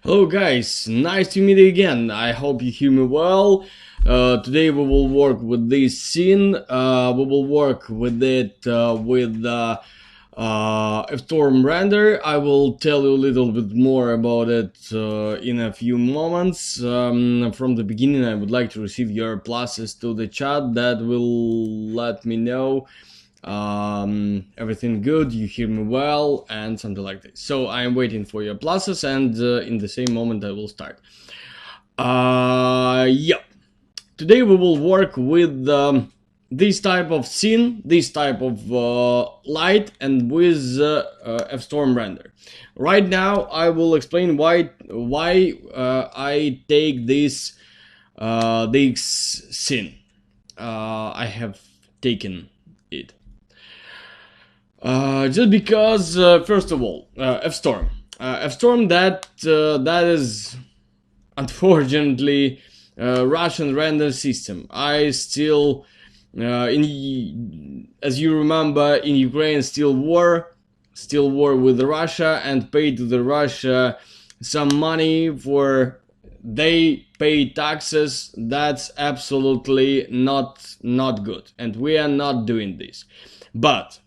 Hello guys, nice to meet you again. I hope you hear me well. Today we will work with this scene. We will work with it with Fstorm render. I will tell you a little bit more about it in a few moments. From the beginning, I would like to receive your pluses to the chat. That will let me know everything good, you hear me well, and something like this. So I'm waiting for your pluses, and in the same moment I will start. Yeah, today we will work with this type of scene, this type of light, and with Fstorm render. Right now I will explain why I take this scene. I have taken it. Just because, first of all, Fstorm. Fstorm that is unfortunately Russian render system. I still, as you remember, in Ukraine still war with Russia, and pay to the Russia some money for they pay taxes. That's absolutely not good, and we are not doing this. But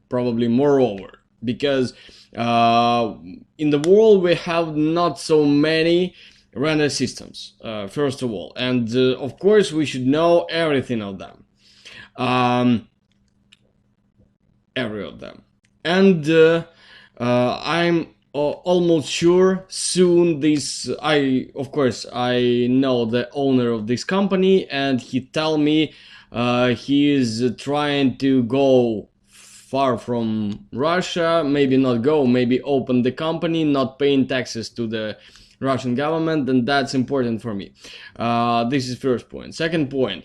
probably moreover, because in the world we have not so many render systems, first of all, and of course we should know everything of them, every of them, and I'm almost sure soon this, of course I know the owner of this company, and he tell me he is trying to go far from Russia, maybe not go, maybe open the company, not paying taxes to the Russian government, and that's important for me. This is first point. Second point,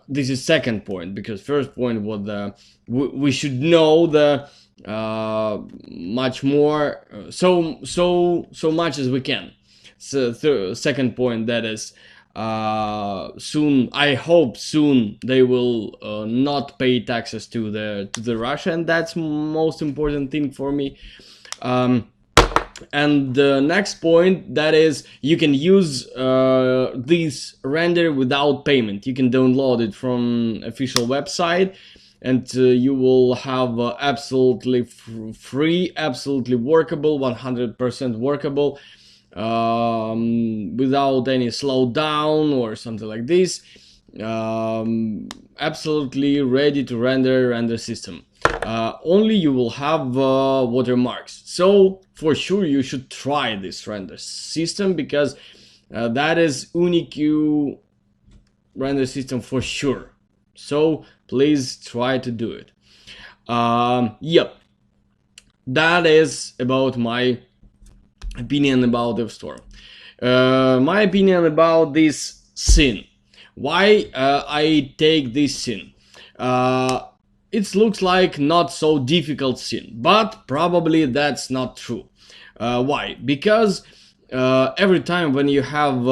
this is second point, because first point was the we should know the much more, so much as we can. So second point, that is soon, I hope soon they will not pay taxes to the Russia, and that's most important thing for me. And the next point, that is, you can use this render without payment. You can download it from official website, and you will have absolutely free, absolutely workable, 100% workable, without any slowdown or something like this. Absolutely ready to render system. Only you will have watermarks. So for sure you should try this render system, because that is unique render system for sure. So please try to do it. Yep, that is about my opinion about Fstorm. My opinion about this scene. Why I take this scene? It looks like not so difficult scene, but probably that's not true. Why? Because every time when you have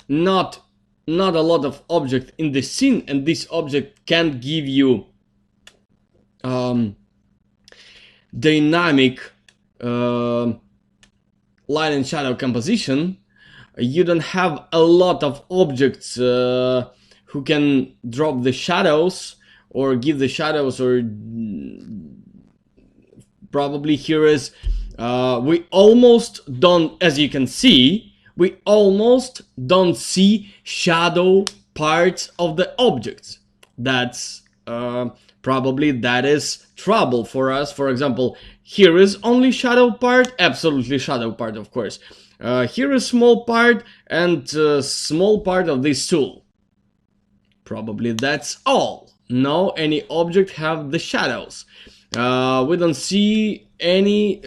not a lot of object in the scene, and this object can give you dynamic light and shadow composition, you don't have a lot of objects who can drop the shadows or give the shadows, or probably here is we almost don't, as you can see, we almost don't see shadow parts of the objects. That's probably that is trouble for us. For example, here is only shadow part, absolutely shadow part, of course. Here is small part, and small part of this tool. Probably that's all. No any object have the shadows. We don't see any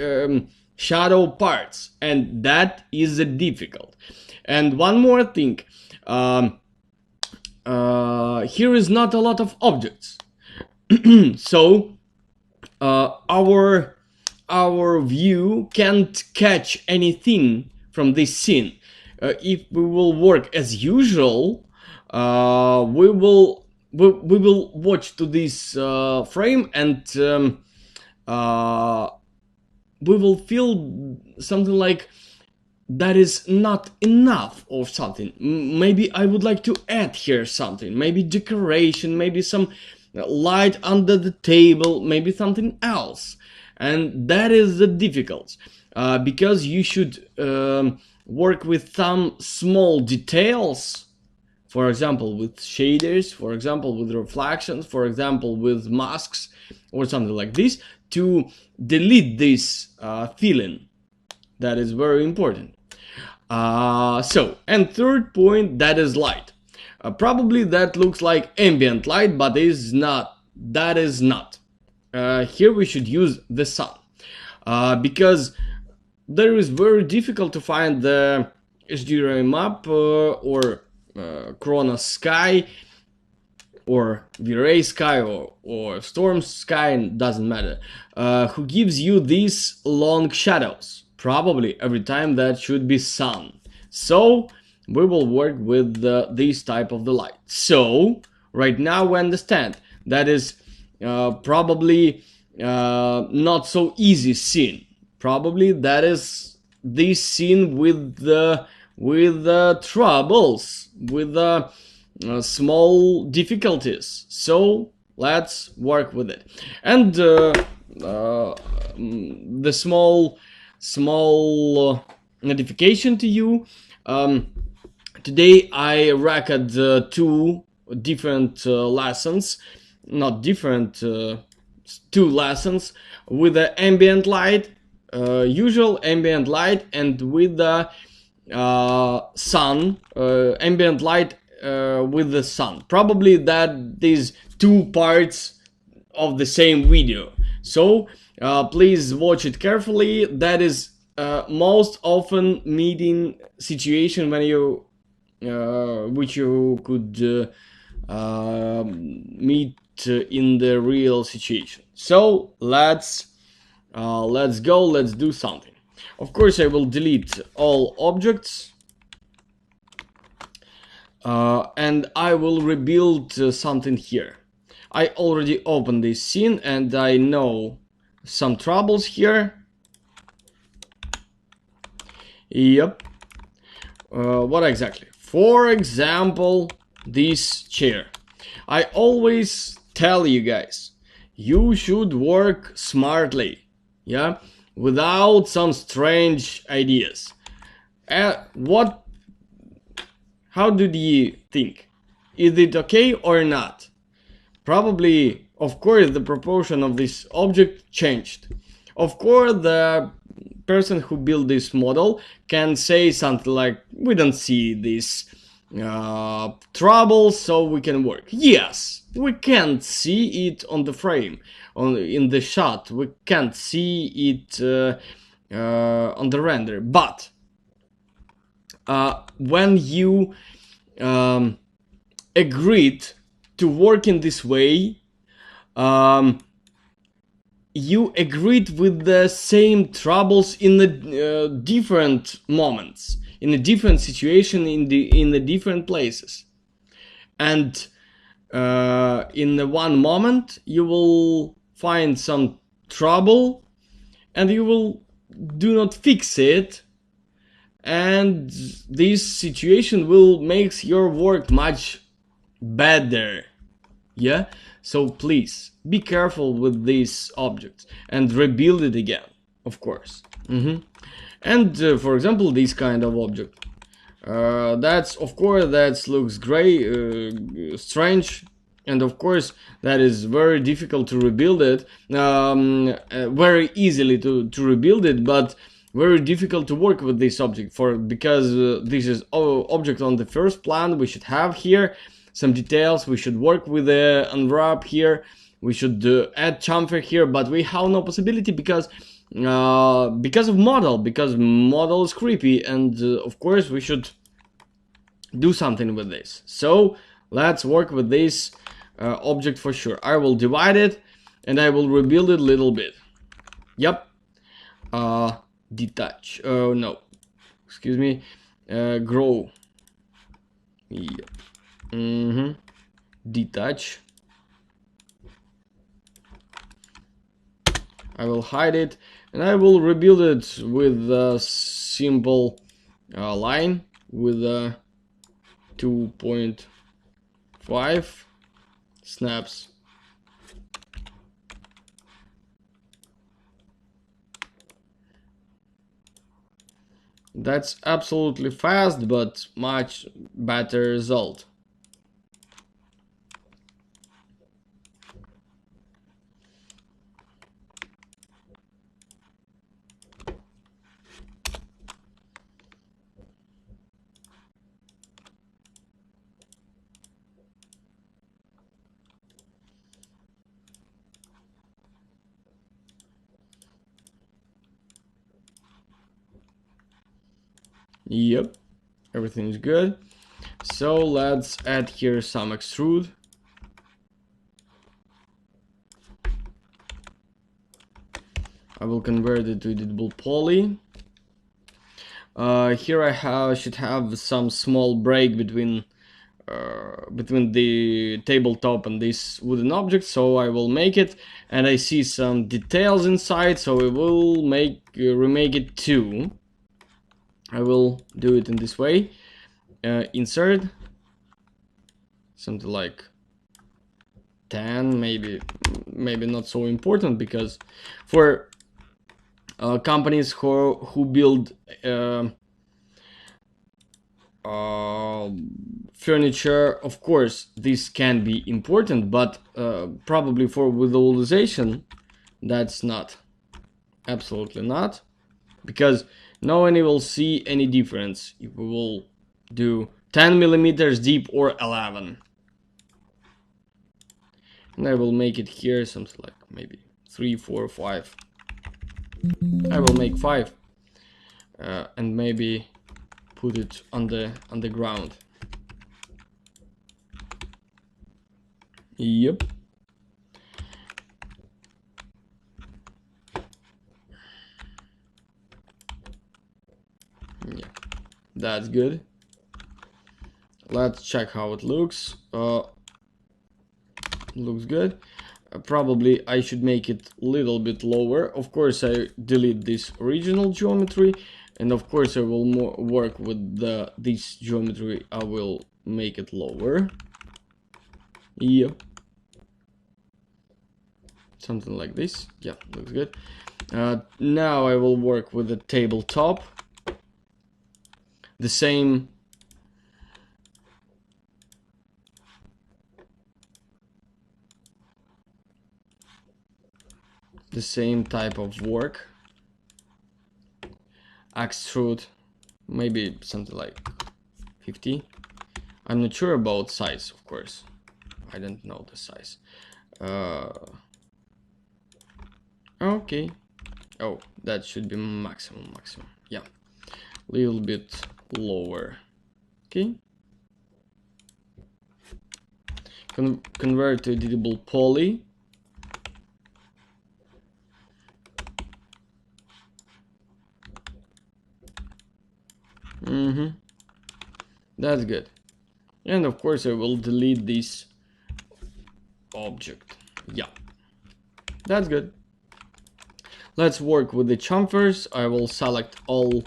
shadow parts, and that is difficult. And one more thing, here is not a lot of objects. So our view can't catch anything from this scene. If we will work as usual, we will watch to this frame, and we will feel something like that is not enough of something. Maybe I would like to add here something, maybe decoration, maybe some light under the table, maybe something else. And that is the difficult, because you should work with some small details, for example with shaders, for example with reflections, for example with masks or something like this, to delete this feeling. That is very important. And third point, that is light. Probably that looks like ambient light, but is not. That is not. Here we should use the sun, because there is very difficult to find the HDRI map or Chronos sky or V-Ray sky or Storm sky, doesn't matter, who gives you these long shadows. Probably every time that should be sun. So we will work with this type of the light. So right now we understand that is probably not so easy scene. Probably that is this scene with the troubles, with the small difficulties. So let's work with it. And the small notification to you. Today I recorded two different lessons, not different, two lessons with the ambient light, usual ambient light, and with the sun, ambient light with the sun. Probably that these two parts of the same video. So please watch it carefully. That is most often meeting situation when you which you could meet in the real situation. So let's go, let's do something. Of course I will delete all objects, and I will rebuild something here. I already opened this scene and I know some troubles here. Yep. What exactly? For example, this chair. I always tell you guys, you should work smartly, yeah, without some strange ideas. How did you think? Is it okay or not? Probably, of course, the proportion of this object changed. Of course, the person who built this model can say something like, we don't see this trouble, so we can work. Yes, we can't see it on the frame, in the shot. We can't see it on the render. But when you agreed to work in this way, you agreed with the same troubles in the different moments, in a different situation, in the different places. And in the one moment you will find some trouble and you will do not fix it, and this situation will make your work much better. Yeah, so please be careful with these objects and rebuild it again, of course. And for example, this kind of object, that's, of course, that looks gray, strange, and of course that is very difficult to rebuild it, very easily to rebuild it, but very difficult to work with this object because this is object on the first plan. We should have here some details, we should work with the unwrap here, we should add chamfer here, but we have no possibility because of model, because model is creepy, and of course we should do something with this. So let's work with this object for sure. I will divide it and I will rebuild it a little bit. Yep. Detach. Oh no, excuse me. Grow. Yep. Detach. I will hide it. And I will rebuild it with a simple line with 2.5 snaps. That's absolutely fast, but much better result. Yep, everything is good. So let's add here some extrude. I will convert it to editable poly. Here I should have some small break between the tabletop and this wooden object, so I will make it, and I see some details inside, so I will remake it too. I will do it in this way. Insert something like 10, maybe not so important, because for companies who build furniture, of course this can be important, but probably for visualization that's not, absolutely not, because no one will see any difference if we will do 10 millimeters deep or 11. And I will make it here something like maybe 3, 4, 5. I will make 5 and maybe put it on the ground. Yep. Yeah, that's good. Let's check how it looks. Looks good. Probably I should make it a little bit lower. Of course I delete this original geometry, and of course I will work with this geometry. I will make it lower. Yep. Something like this. Yeah, looks good. Now I will work with the tabletop. The same type of work. Extrude maybe something like 50. I'm not sure about size, of course. I don't know the size. Okay. Oh, that should be maximum. Yeah, little bit lower. Okay. Convert to editable poly. That's good. And of course I will delete this object. Yeah, that's good. Let's work with the chamfers. I will select all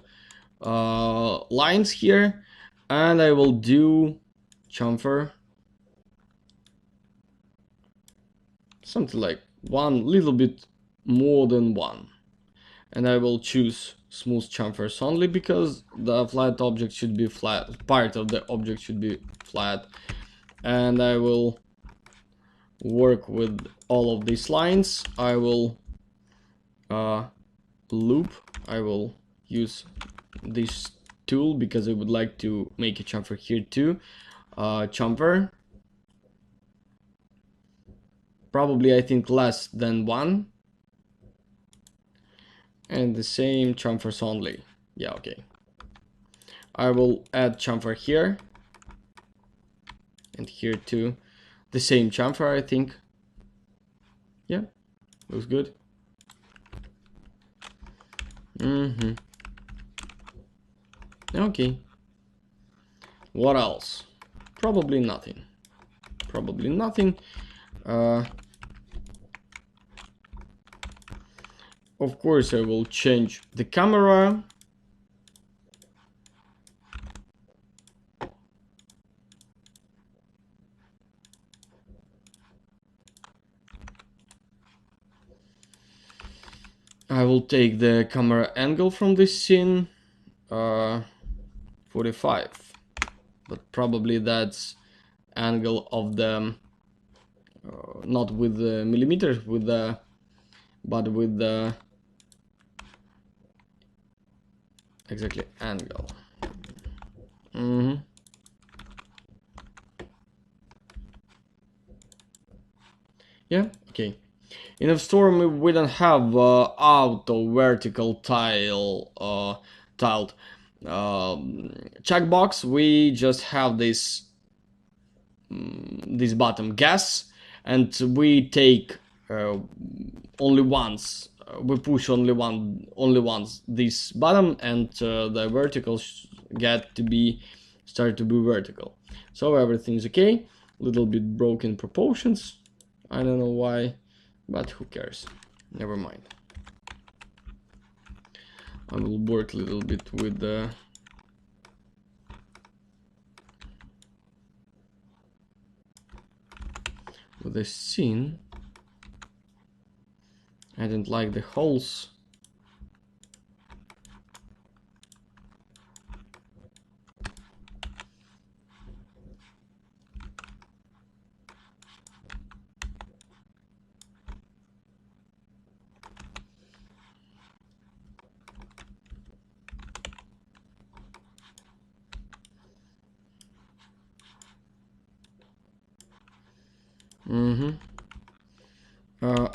lines here, and I will do chamfer something like one, little bit more than one, and I will choose smooth chamfers only because the flat object should be flat, part of the object should be flat. And I will work with all of these lines. I will loop. I will use this tool because I would like to make a chamfer here too. Chamfer, probably I think less than 1, and the same chamfers only. Yeah, okay. I will add chamfer here and here too. The same chamfer, I think. Yeah, looks good. Okay. What else? Probably nothing. Probably nothing. of course I will change the camera. I will take the camera angle from this scene, 45, but probably that's angle of the not with the millimeters, with the but with the exactly angle. Yeah, okay. In Fstorm we don't have auto vertical tiled checkbox. We just have this this button gas, and we take only once. We push only once this button, and the verticals get to be start to be vertical. So everything's okay. Little bit broken proportions. I don't know why, but who cares? Never mind. I will work a little bit with the scene. I don't like the holes.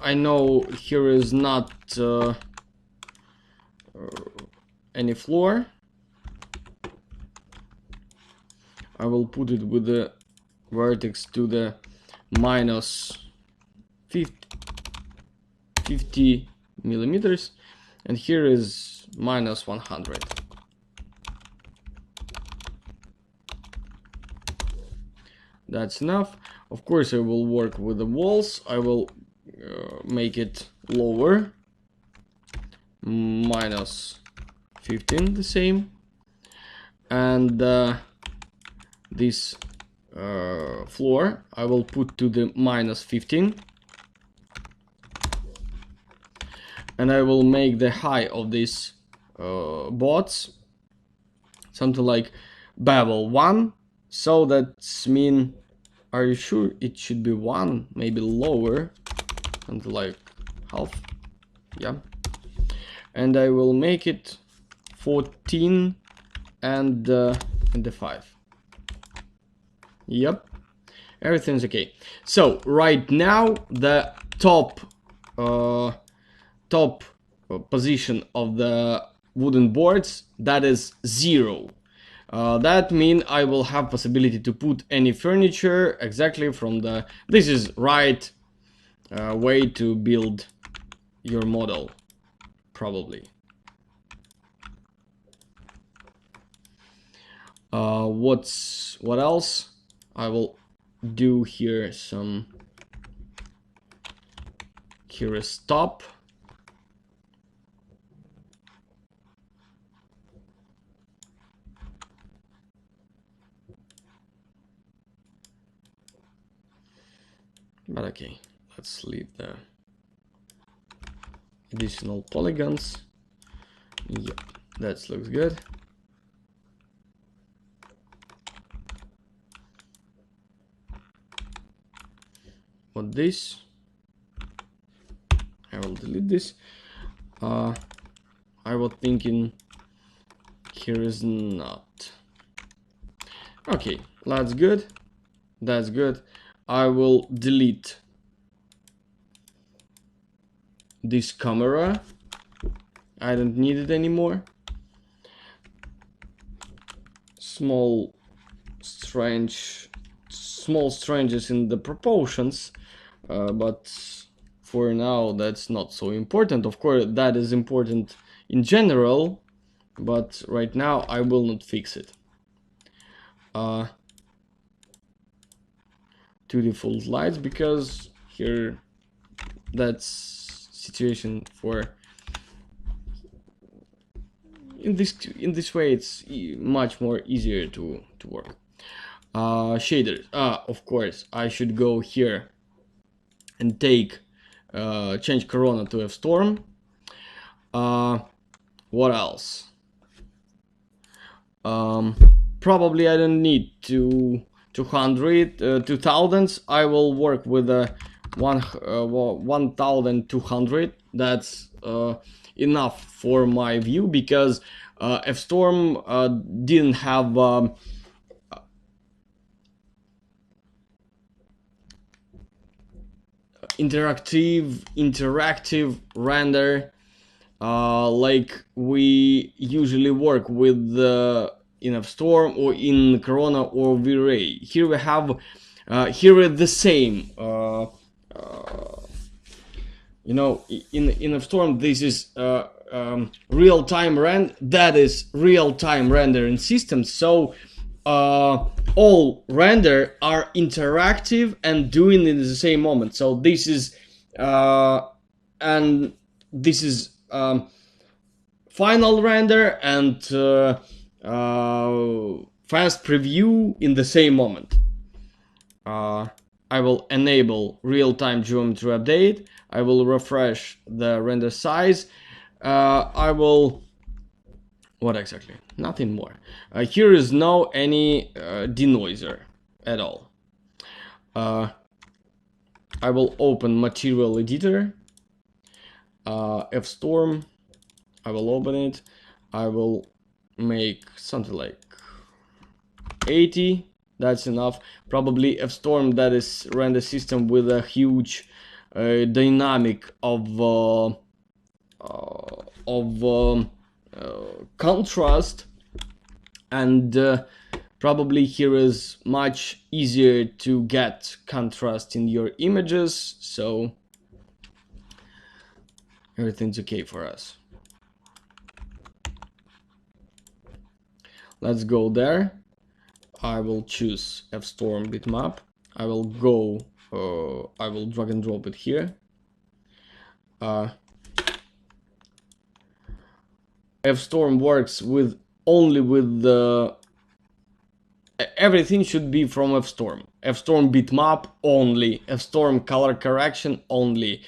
I know here is not any floor. I will put it with the vertex to the minus 50 millimeters, and here is minus 100. That's enough. Of course I will work with the walls. I will make it lower, minus 15, the same, and this floor I will put to the minus 15, and I will make the height of these bots something like bevel 1, so that's mean, are you sure it should be 1, maybe lower, something like half, yeah, and I will make it 14 and the 5. Yep, everything's okay. So right now the top position of the wooden boards, that is 0. That means I will have possibility to put any furniture exactly from the, this is right way to build your model, probably. What else? I will do here some, here is stop. But okay, let's leave the additional polygons. Yep, that looks good. What this? I will delete this. I was thinking here is not. Okay, that's good. That's good. I will delete this camera. I don't need it anymore. Small stranges in the proportions, but for now that's not so important. Of course that is important in general, but right now I will not fix it. Two default lights, because here that's situation for in this way it's much more easier to work. Shaders. Of course, I should go here and take change Corona to Fstorm. What else? Probably I don't need 2000s. I will work with a 1200. That's enough for my view, because Fstorm didn't have interactive render like we usually work with in Fstorm or in Corona or V-Ray. Here we have here is the same. You know, in Fstorm this is real-time render. That is real-time rendering system. So all render are interactive and doing it in the same moment. So this is and this is final render and fast preview in the same moment. I will enable real-time geometry update. I will refresh the render size. I will, what exactly? Nothing more. Here is no any denoiser at all. I will open material editor, Fstorm. I will open it. I will make something like 80. That's enough. Probably Fstorm, that is render system with a huge dynamic of contrast, and probably here is much easier to get contrast in your images, so everything's okay for us. Let's go there. I will choose Fstorm bitmap. I will go, I will drag and drop it here. Fstorm works with only with the everything should be from Fstorm. Fstorm bitmap only, Fstorm color correction only,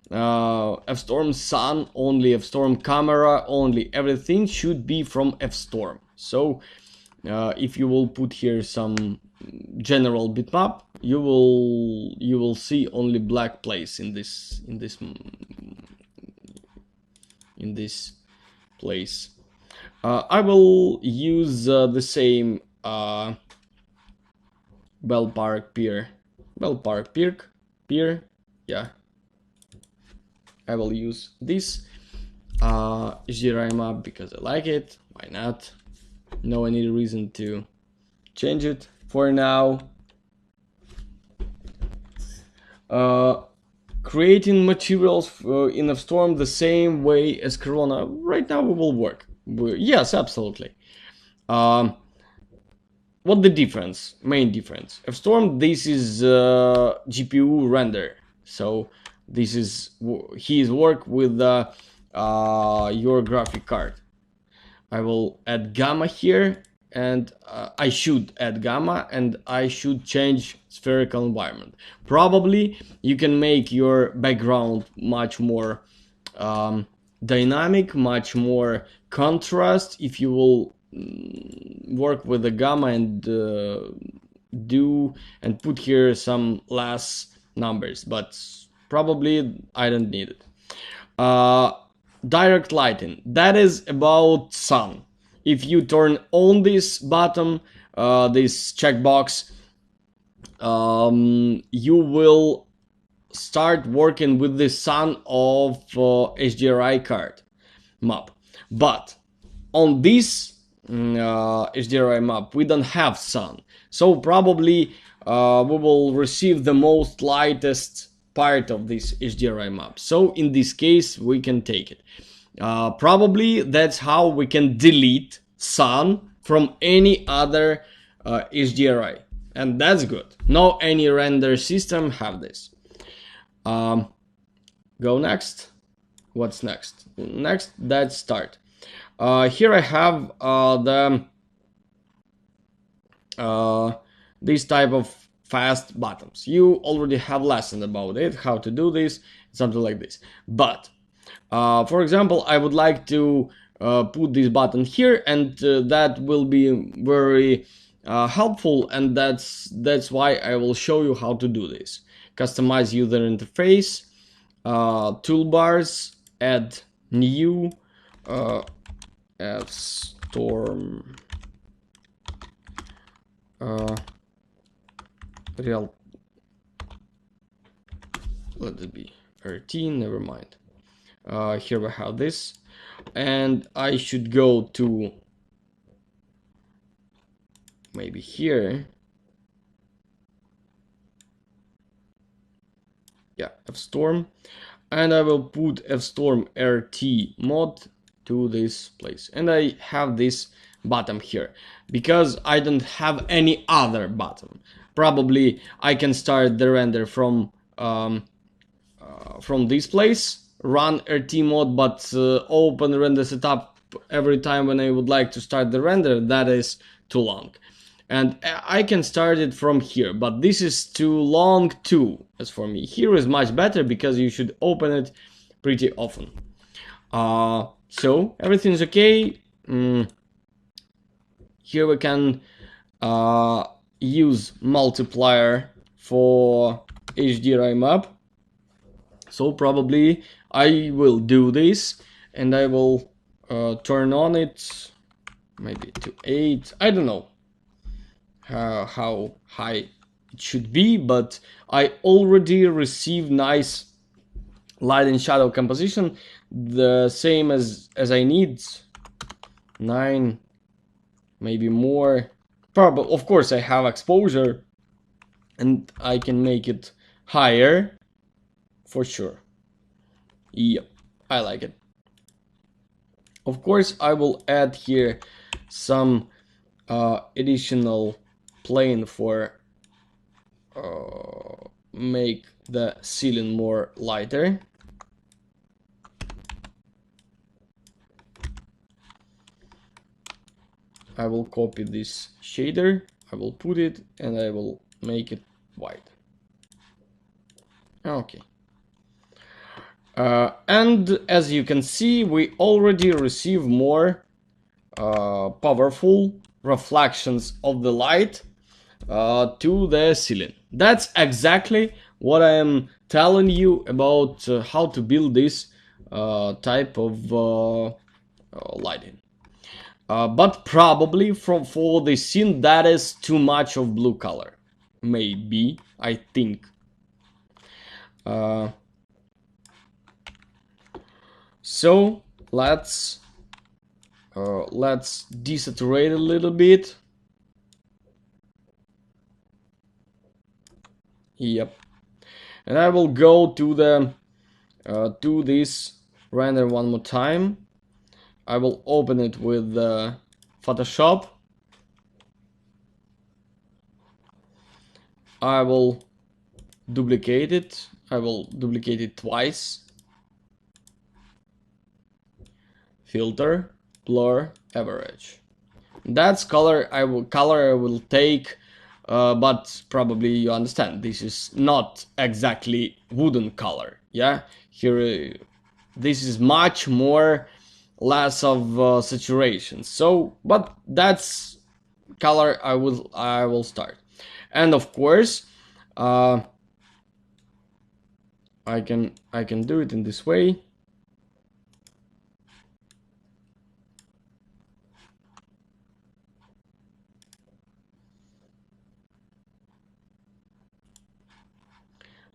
Fstorm sun only, Fstorm camera only. Everything should be from Fstorm. So if you will put here some general bitmap, you will see only black place in this place. I will use the same Bellpark pier, yeah. I will use this HDRI map because I like it. Why not? No any reason to change it for now. Creating materials in Fstorm the same way as Corona. Right now it will work. Yes, absolutely. What the difference? Main difference. Fstorm, this is GPU render. So this is his work with your graphic card. I will add gamma here, and I should add gamma, and I should change spherical environment. Probably you can make your background much more dynamic, much more contrast if you will work with the gamma and do and put here some less numbers, but probably I don't need it. Direct lighting, that is about sun. If you turn on this button, this checkbox, you will start working with the sun of HDRI card map. But on this HDRI map, we don't have sun. So probably we will receive the most lightest part of this HDRI map. So in this case, we can take it. Probably that's how we can delete sun from any other HDRI. And that's good. No any render system have this. Go next. What's next? Next, that's start. Here I have this type of fast buttons. You already have lesson about it, how to do this, something like this. But for example, I would like to put this button here, and that will be very helpful, and that's why I will show you how to do this. Customize user interface, toolbars, add new, Fstorm real, let it be 13, never mind. Here we have this, and I should go to maybe here, yeah, Fstorm, and I will put Fstorm RT mod to this place, and I have this button here because I don't have any other button. Probably I can start the render from this place, run RT mode, but open render setup every time when I would like to start the render, that is too long. And I can start it from here, but this is too long too, as for me. Here is much better because you should open it pretty often. So everything's okay. Here we can use multiplier for HDRI map. So probably I will do this, and I will turn on it maybe to 8. I don't know how high it should be, but I already received nice light and shadow composition, the same as I need. 9, maybe more. Probably, of course, I have exposure, and I can make it higher for sure. Yep, I like it. Of course, I will add here some additional plane for make the ceiling more lighter. I will copy this shader, I will put it, and I will make it white. Okay. And as you can see, we already receive more powerful reflections of the light to the ceiling. That's exactly what I am telling you about how to build this type of lighting. But probably for the scene that is too much of blue color. Maybe, I think. So let's desaturate a little bit. Yep, and I will go to the to this render one more time. I will open it with Photoshop. I will duplicate it. I will duplicate it twice. Filter, blur, average. That's color I will take, but probably you understand this is not exactly wooden color. Yeah, here this is much more less of saturation. So, but that's color I will start, and of course, I can do it in this way.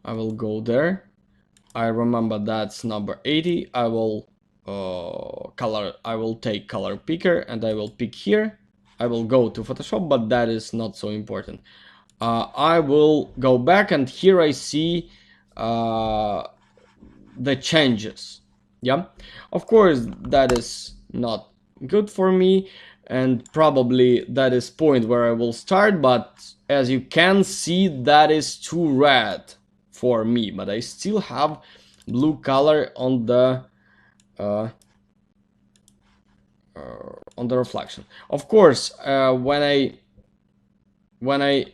I will go there. I remember that's number 80. I will I will take color picker and I will pick here. I will go to Photoshop, but that is not so important. I will go back, and here I see the changes. Yeah, of course that is not good for me, and probably that is point where I will start, but as you can see, that is too red for me, but I still have blue color on the on the reflection. Of course, when I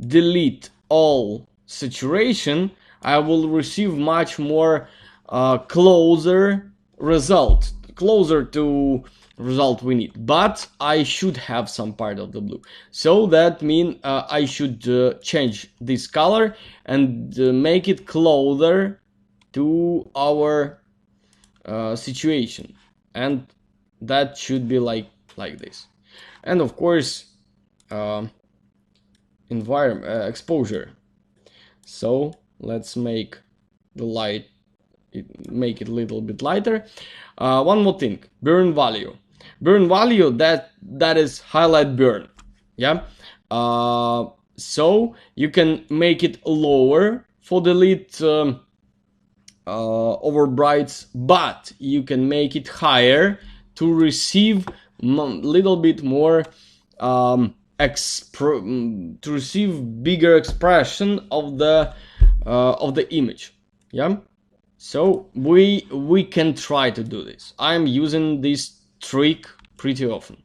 delete all saturation, I will receive much more closer to result we need. But I should have some part of the blue, so that means I should change this color and make it closer to our situation, and that should be like this. And of course, environment exposure. So let's make the light, make it a little bit lighter. One more thing, burn value. Burn value, that is highlight burn. Yeah. So you can make it lower for the lit overbrights, but you can make it higher to receive little bit more to receive bigger expression of the image. Yeah. So we can try to do this. I'm using this trick pretty often.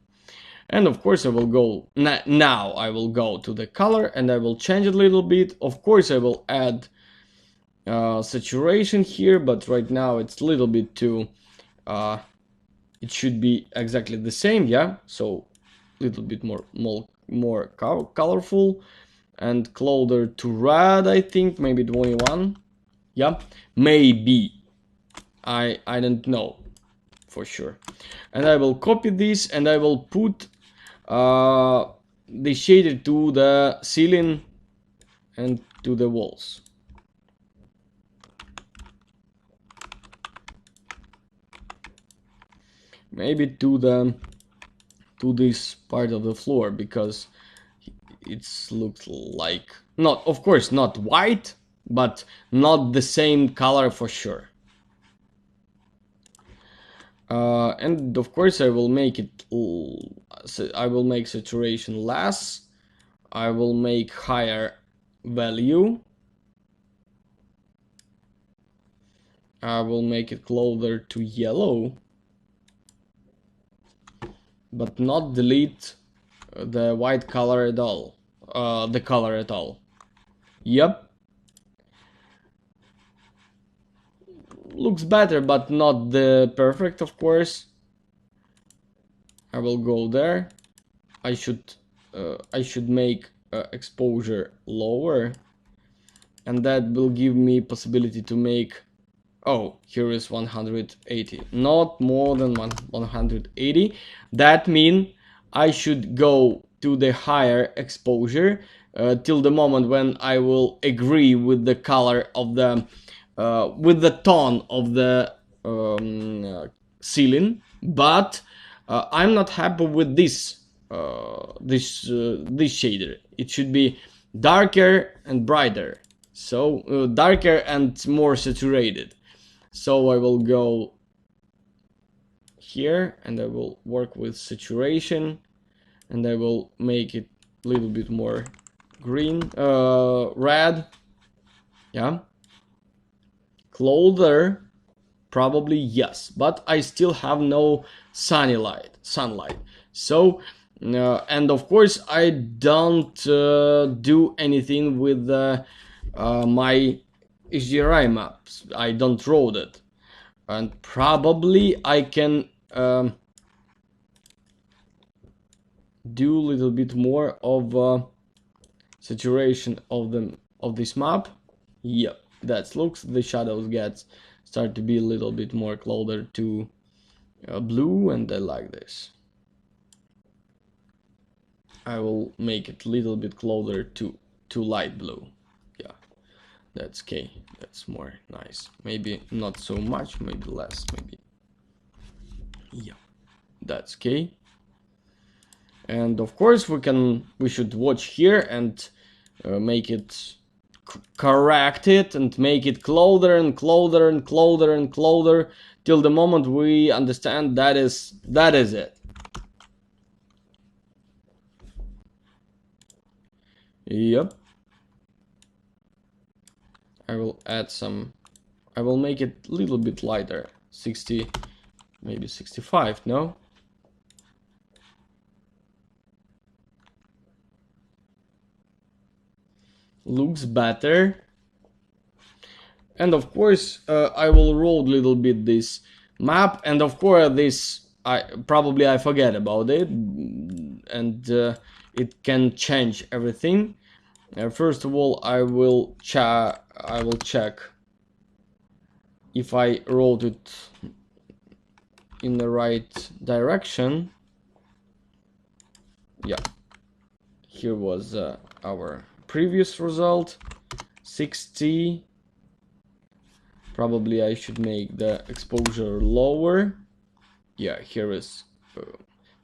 And of course I will go now I will go to the color and I will change it a little bit. Of course I will add saturation here, but right now it's a little bit too it should be exactly the same. Yeah, so a little bit more colorful and closer to red. I think maybe 21. Yeah, maybe, I don't know for sure. And I will copy this and I will put the shader to the ceiling and to the walls. Maybe to this part of the floor, because it looks like, not, of course not white, but not the same color for sure. And of course I will make it, I will make saturation less, I will make higher value, I will make it closer to yellow, but not delete the white color at all, the color at all. Yep, looks better, but not the perfect, of course. I will go there. I should make exposure lower, and that will give me possibility to make, oh, here is 180, not more than 180. That means I should go to the higher exposure till the moment when I will agree with the color of the with the tone of the ceiling. But I'm not happy with this this shader. It should be darker and brighter, so darker and more saturated. So I will go here and I will work with saturation and I will make it a little bit more green, red. Yeah, closer, probably, yes, but I still have no sunlight. So and of course I don't do anything with my HDRI maps. I don't draw it, and probably I can do a little bit more of saturation of this map. Yep, that looks, the shadows start to be a little bit more closer to blue, and I like this. I will make it a little bit closer to light blue. Yeah, that's okay. That's more nice. Maybe not so much, maybe less, maybe. Yeah, that's okay. And of course we should watch here and make it, correct it and make it closer and closer and closer and closer till the moment we understand that is it. Yep. I will add some, I will make it a little bit lighter, 60 maybe 65, no? Looks better. And of course, I will roll a little bit this map, and of course this I forget about it, and it can change everything. First of all, I will check if I rolled it in the right direction. Yeah, here was our previous result, 60. Probably I should make the exposure lower. Yeah, here is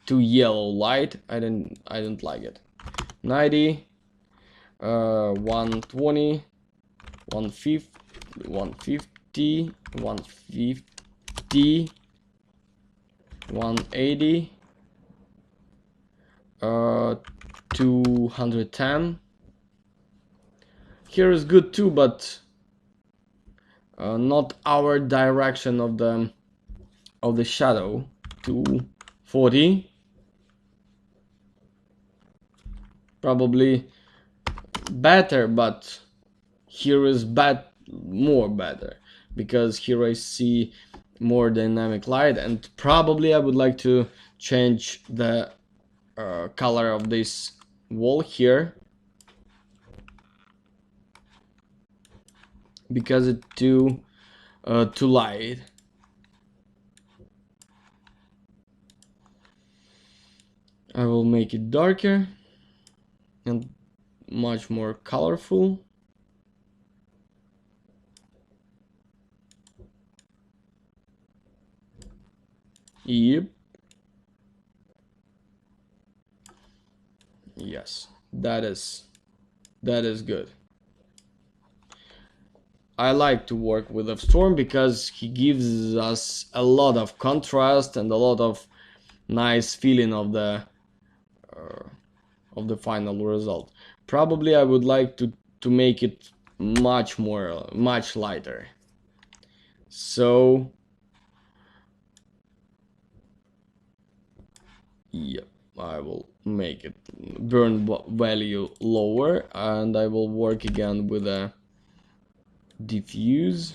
too yellow light. I don't like it. 90, 120, 150, 150, 150, 180, 210. Here is good too, but not our direction of the shadow. 240. Probably better, but here is more better, because here I see more dynamic light, and probably I would like to change the color of this wall here, because it's too light. I will make it darker and much more colorful. Yep. Yes, that is good. I like to work with Fstorm because he gives us a lot of contrast and a lot of nice feeling of the final result. Probably I would like to make it much lighter. So yeah, I will make it burn value lower, and I will work again with a diffuse.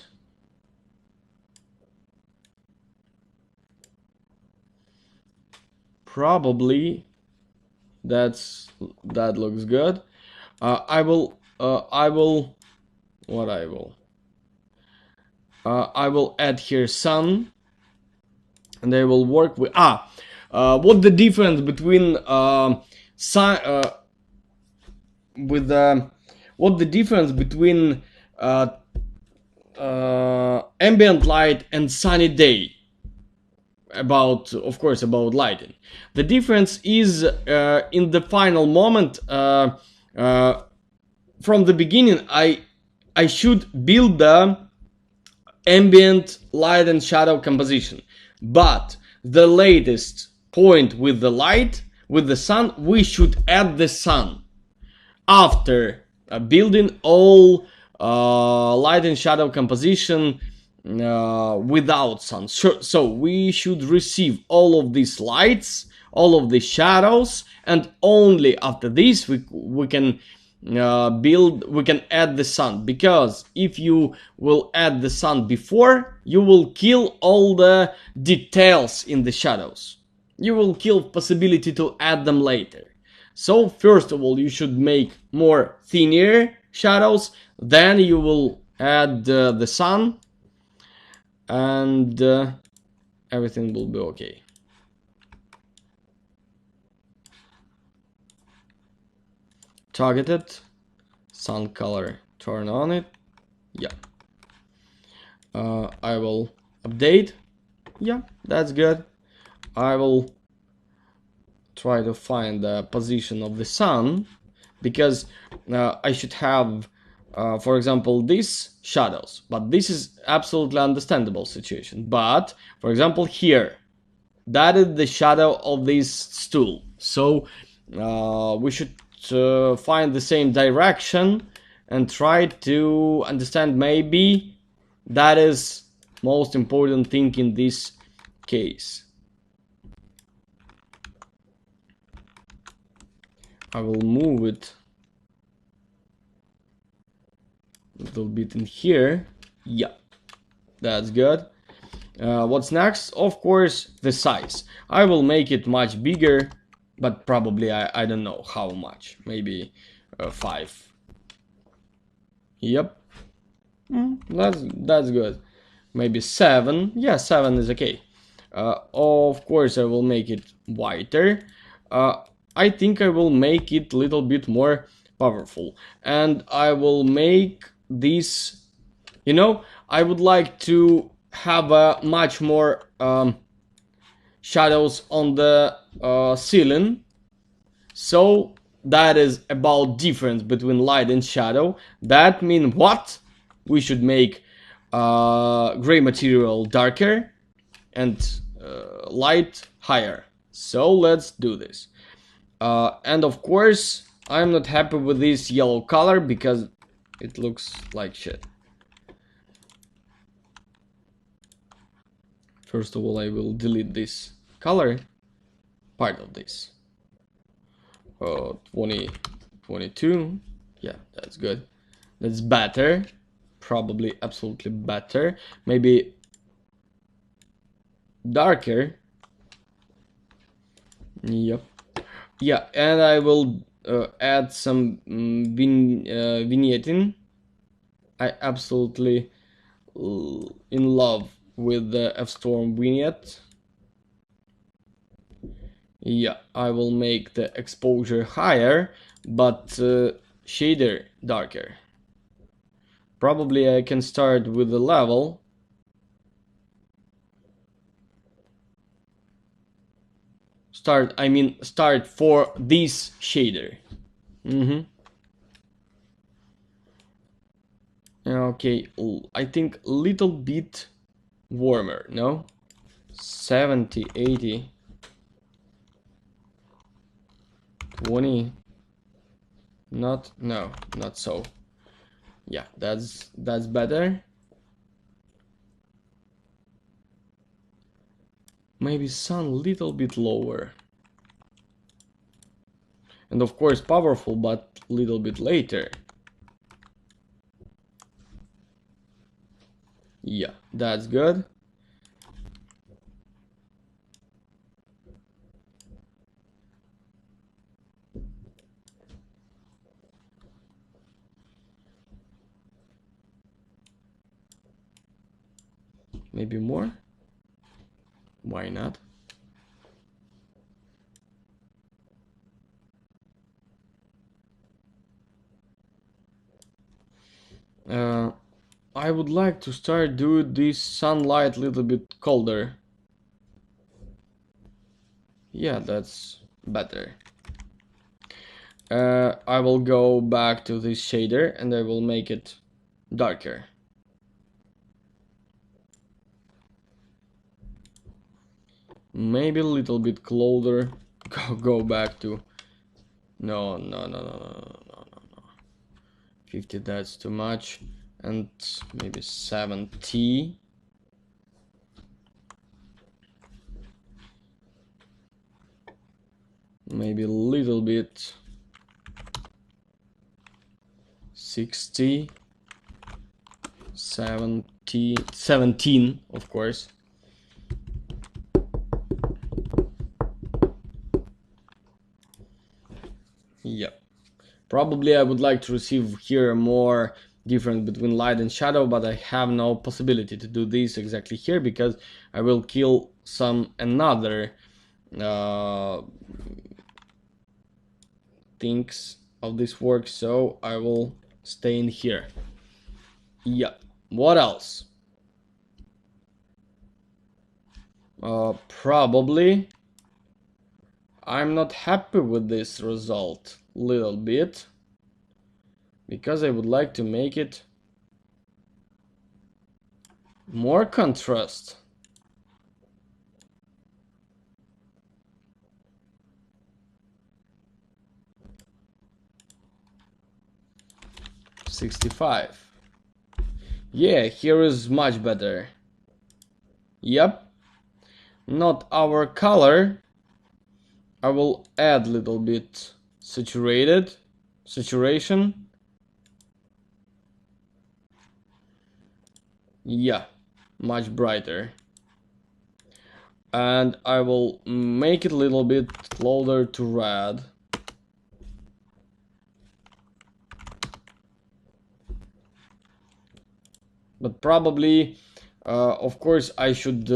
Probably that looks good. I will add here sun, and I will work with what the difference between sun what the difference between ambient light and sunny day, of course about lighting. The difference is in the final moment. From the beginning I should build the ambient light and shadow composition, but the latest point with the light, with the sun, we should add the sun after building all light and shadow composition without sun. So we should receive all of these lights, all of the shadows, and only after this we can we can add the sun, because if you will add the sun before, you will kill all the details in the shadows. You will kill possibility to add them later. So first of all, you should make more thinner shadows, then you will add the sun, and everything will be okay. Targeted, sun color, turn on it. Yeah. I will update. Yeah, that's good. I will try to find the position of the sun, because I should have for example these shadows, but this is absolutely understandable situation. But for example here, that is the shadow of this stool, so we should find the same direction and try to understand. Maybe that is most important thing in this case. I will move it a little bit in here. Yeah, that's good. What's next? Of course, the size. I will make it much bigger, but probably I don't know how much. Maybe 5. Yep, that's good. Maybe 7. Yeah, 7 is okay. Of course, I will make it whiter. I think I will make it a little bit more powerful, and I will make this. You know, I would like to have a much more shadows on the ceiling. So that is about difference between light and shadow. That means what? We should make gray material darker and light higher. So let's do this. And of course, I'm not happy with this yellow color because it looks like shit. First of all, I will delete this color part of this. 2022. Yeah, that's good. That's better. Probably absolutely better. Maybe darker. Yep. Yeah, and I will add some vignetting. I absolutely in love with the Fstorm vignette. Yeah, I will make the exposure higher, but shader darker. Probably I can start with the level. Start for this shader. Okay, I think a little bit warmer, no? 70, 80, 20. Not so. Yeah, that's better. Maybe sun a little bit lower. And of course powerful, but a little bit later. Yeah, that's good. Maybe more? Why not? I would like to start doing this sunlight a little bit colder. Yeah, that's better. I will go back to this shader and I will make it darker. Maybe a little bit closer. Go back to no. 50, that's too much. And maybe 70. Maybe a little bit 60, 70, 17, of course. Yeah, probably I would like to receive here more difference between light and shadow, but I have no possibility to do this exactly here because I will kill some another things of this work, so I will stay in here. Yeah, what else? Probably I'm not happy with this result little bit because I would like to make it more contrast. $65. Yeah, here is much better. Yep. not our color. I will add a little bit saturation. Yeah, much brighter. And I will make it a little bit closer to red. But probably, of course, I should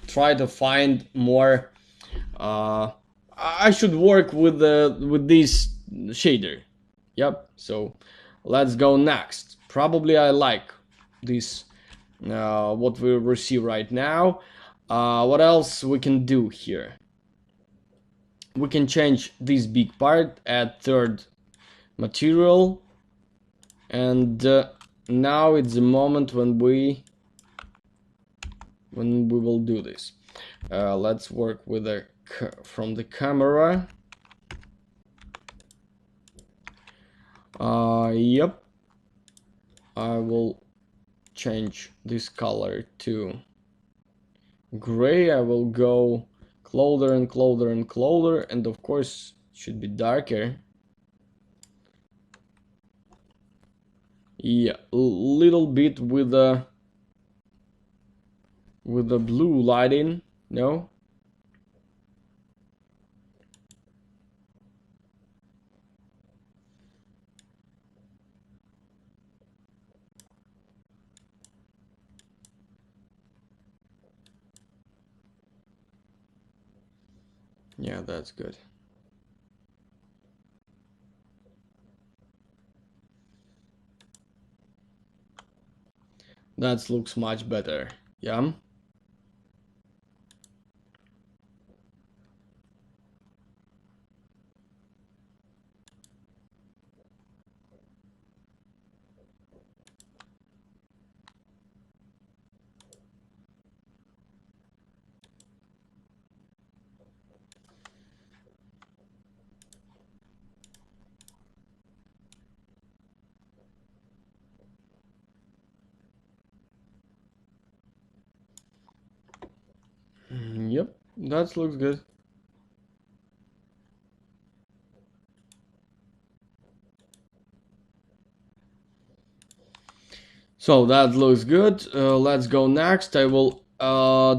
try to find more. I should work with this shader. Yep. So let's go next. Probably I like this. What we will see right now. What else we can do here? We can change this big part, add third material, and now it's the moment when we will do this. Let's work with from the camera. Yep. I will change this color to gray. I will go closer and closer and closer, and of course should be darker. Yeah, a little bit with the blue lighting. No. Yeah, that's good. That looks much better. Yeah. Yep, that looks good. So that looks good. Let's go next. I will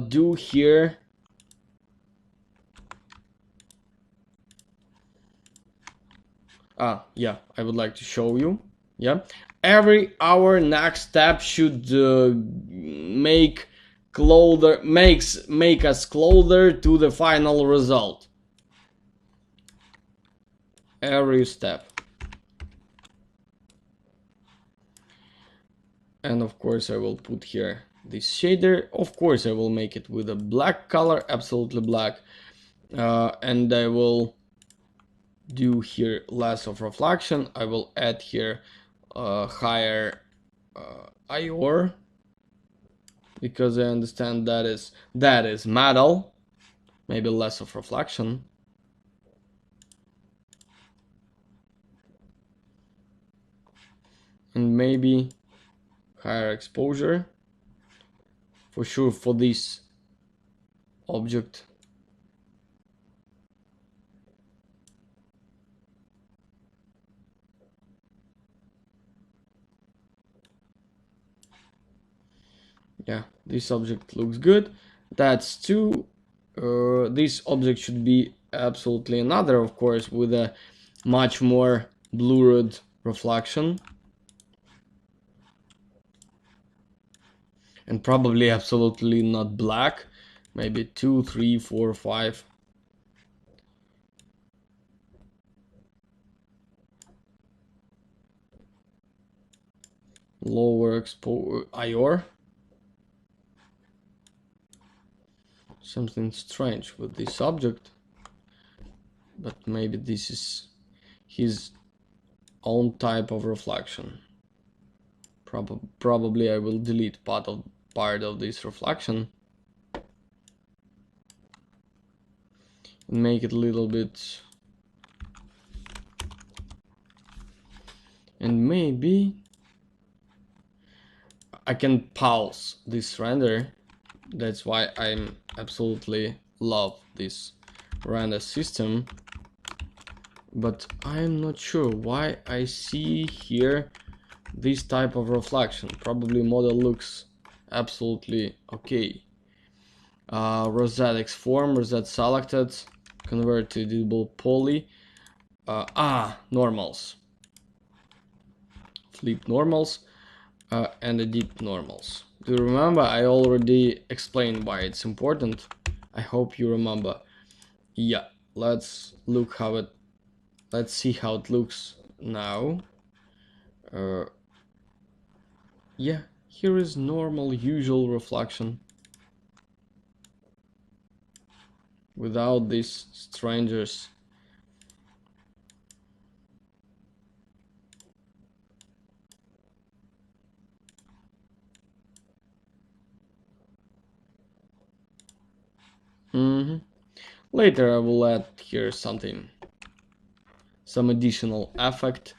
do here. Yeah, I would like to show you. Yeah, our next step should make us closer to the final result. Every step. And of course I will put here this shader. Of course I will make it with a black color, absolutely black. And I will do here less of reflection. I will add here higher IOR, because I understand that is metal. Maybe less of reflection. And maybe higher exposure for sure for this object. Yeah, this object looks good. That's two. This object should be absolutely another, of course, with a much more blurred reflection. And probably absolutely not black. Maybe 2, 3, 4, 5. Lower exposure IOR. Something strange with this object, but maybe this is his own type of reflection. Probably I will delete part of this reflection and make it a little bit, and maybe I can pause this render. That's why I'm absolutely love this render system, but I'm not sure why I see here this type of reflection. Probably model looks absolutely okay. Rosette Xform, Rosette selected, convert to editable poly. Normals. Flip normals and edit normals. Do you remember? I already explained why it's important. I hope you remember. Yeah, let's look how it. Let's see how it looks now. Yeah, here is normal, usual reflection without these strangers. Later I will add here something, some additional effect.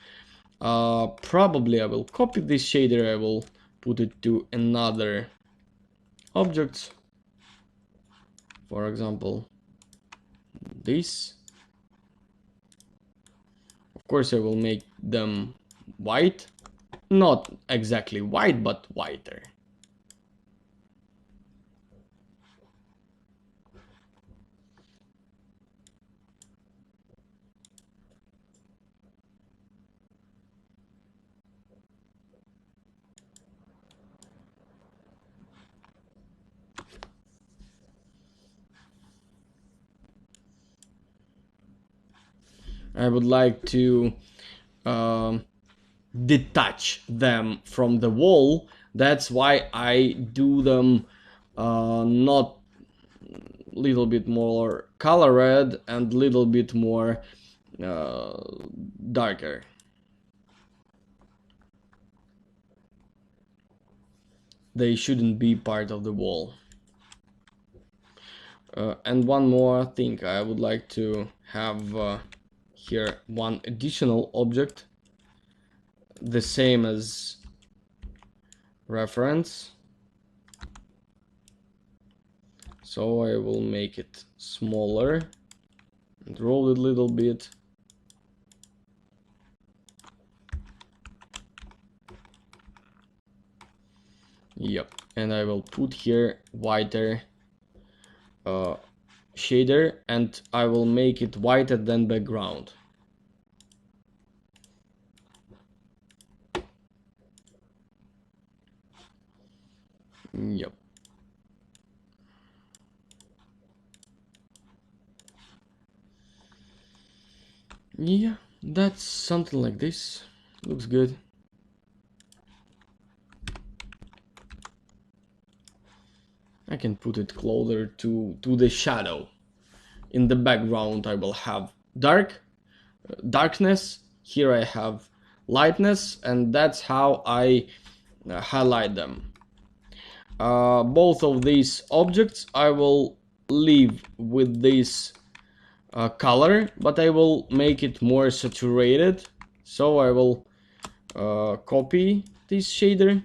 Probably I will copy this shader, I will put it to another object. For example, this. Of course I will make them white. Not exactly white, but whiter. I would like to detach them from the wall. That's why I do them not little bit more colored and little bit more darker. They shouldn't be part of the wall. And one more thing, I would like to have here one additional object, the same as reference. So I will make it smaller and roll it a little bit. Yep, and I will put here whiter shader, and I will make it whiter than background. Yep. Yeah, that's something like this. Looks good. I can put it closer to the shadow. In the background I will have darkness. Here I have lightness, and that's how I highlight them. Both of these objects I will leave with this color, but I will make it more saturated. So I will copy this shader.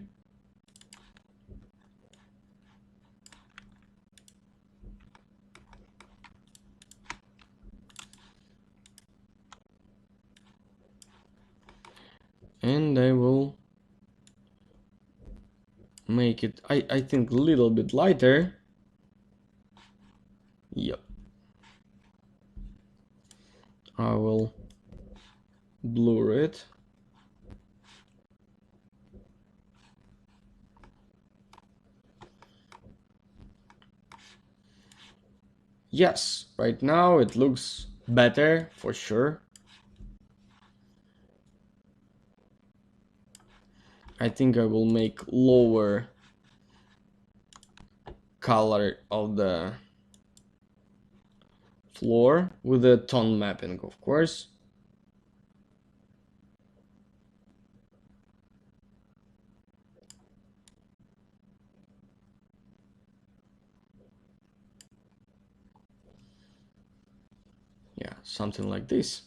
And I will make it, I think, a little bit lighter. Yep. I will blur it. Yes, right now it looks better for sure. I think I will make lower color of the floor with the tone mapping, of course. Yeah, something like this.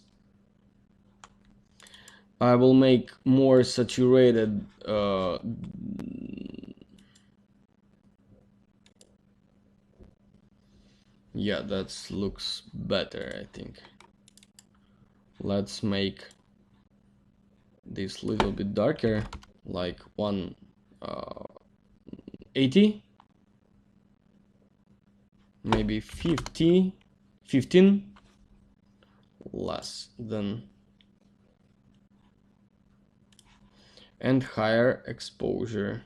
I will make more saturated Yeah, that looks better, I think. Let's make this little bit darker, like 180, maybe 50, 15, less than, and higher exposure.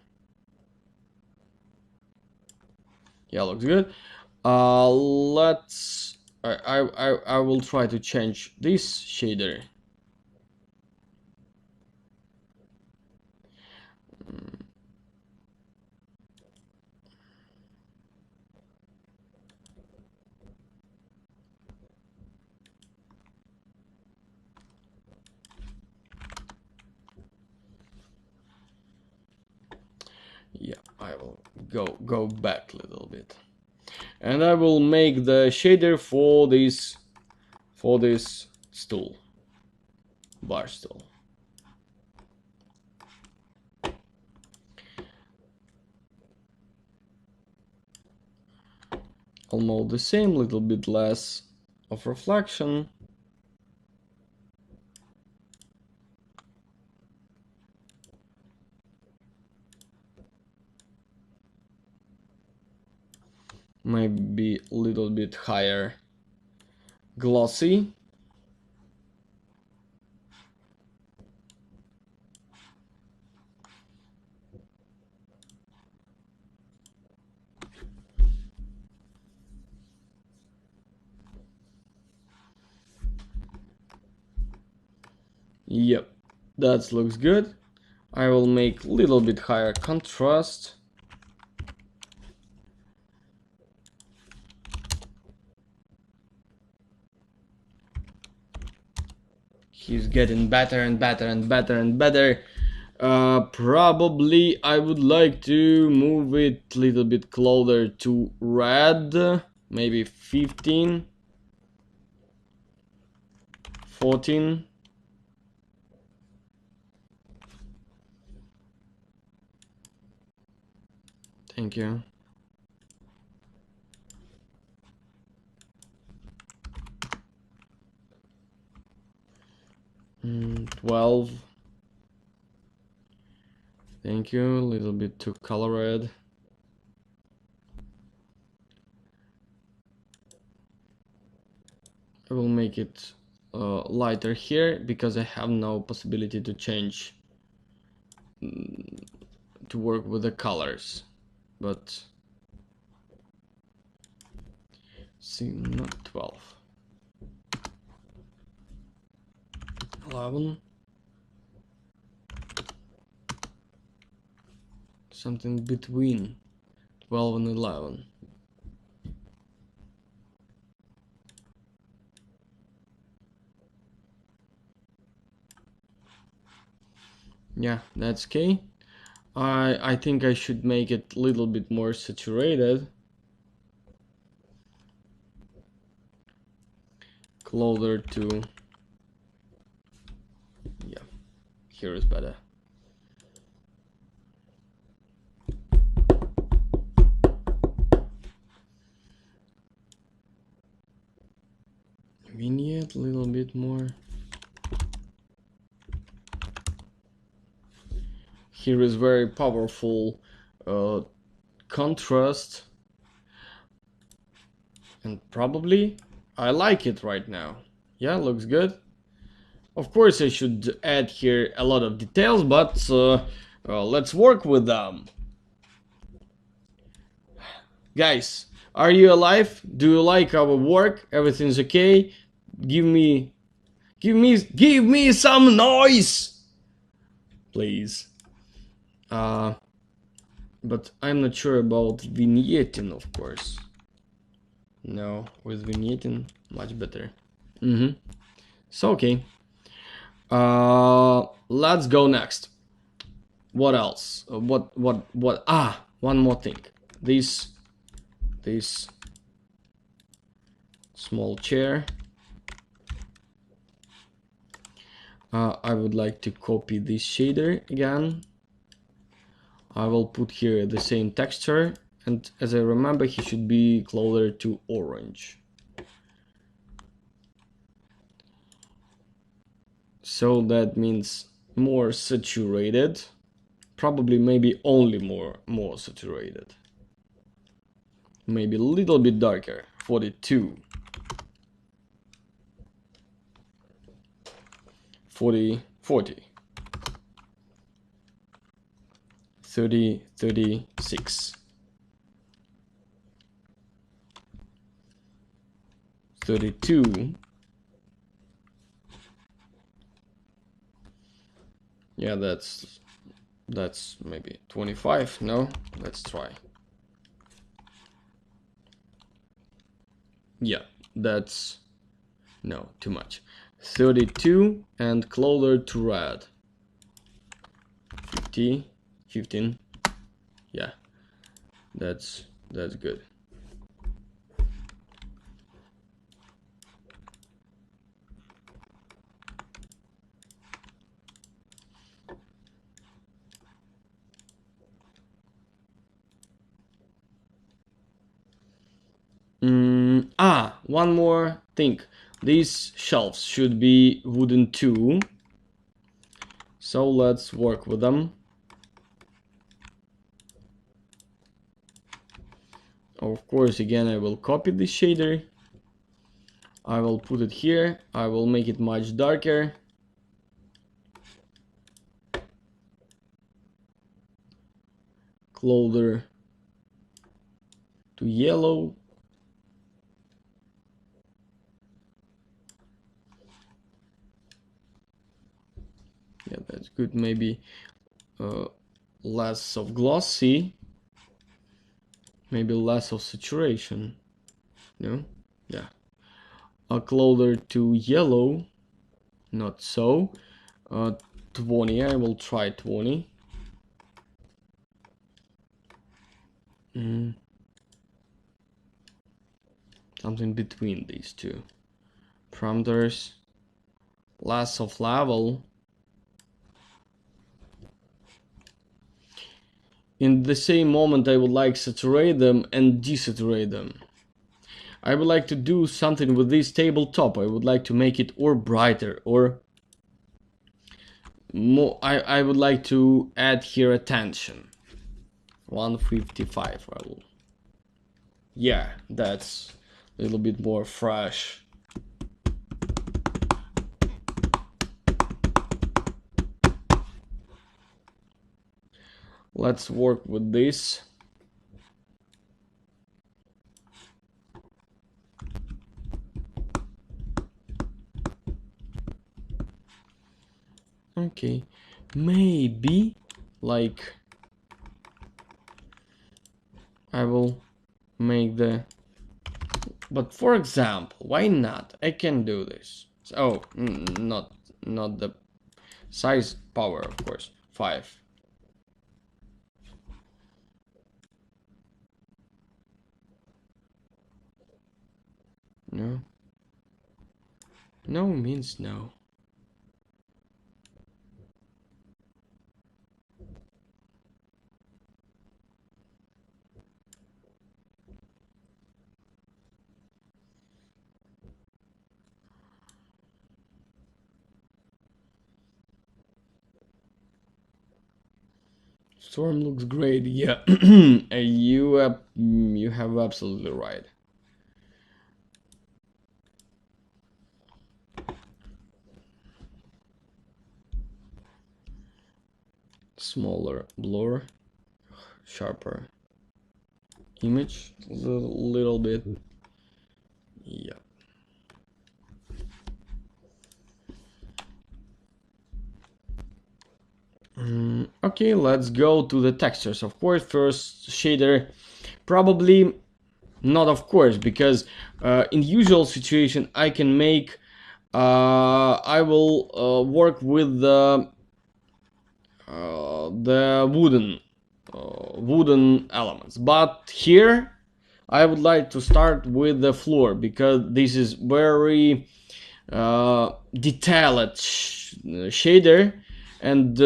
Yeah, looks good. Let's. I will try to change this shader. Yeah, I will go back a little bit, and I will make the shader for this stool, bar stool. Almost the same, little bit less of reflection. Maybe a little bit higher glossy. Yep, that looks good. I will make a little bit higher contrast. He's getting better and better and better and better. Probably I would like to move it a little bit closer to red. Maybe 15, 14. Thank you. 12. Thank you. A little bit too colored. I will make it lighter here because I have no possibility to change to work with the colors. But see, not 12. 11. Something between 12 and 11. Yeah, that's okay. I think I should make it a little bit more saturated. Closer to, yeah, here is better. Vignette a little bit more. Here is very powerful contrast, and probably I like it right now. Yeah, looks good. Of course I should add here a lot of details, but let's work with them. Guys, are you alive? Do you like our work? Everything's okay? Give me some noise, please. But I'm not sure about vignetting, of course. No, with vignetting, much better. So okay. Let's go next. What else? What? Ah, one more thing. This small chair. I would like to copy this shader again. I will put here the same texture and as I remember, he should be closer to orange. So that means more saturated, probably maybe only more saturated. Maybe a little bit darker, 42. 40, 40. 30, 36. 32. Yeah, that's maybe 25. No, let's try. Yeah, that's no, too much. 32 and closer to red. 50, 15. Yeah, that's good. One more thing. These shelves should be wooden too. So let's work with them. Of course, again, I will copy this shader. I will put it here. I will make it much darker. Closer to yellow. Yeah, that's good. Maybe less of glossy. Maybe less of saturation. No? Yeah. Closer to yellow. Not so. 20. I will try 20. Something between these two parameters. Less of level. In the same moment, I would like saturate them and desaturate them. I would like to do something with this tabletop. I would like to make it or brighter or more. I would like to add here attention. 155. Yeah, that's a little bit more fresh. Let's work with this. Okay, maybe like I will make the, but for example, why not? I can do this. Oh, not the size power, of course. 5. No. No means no. Storm looks great. Yeah, you have absolutely right. Smaller blur, sharper image, a little bit. Yeah. Okay, let's go to the textures. Of course, first shader, probably not of course, because in usual situation I can make, I will work with the wooden elements, but here I would like to start with the floor because this is very detailed shader, and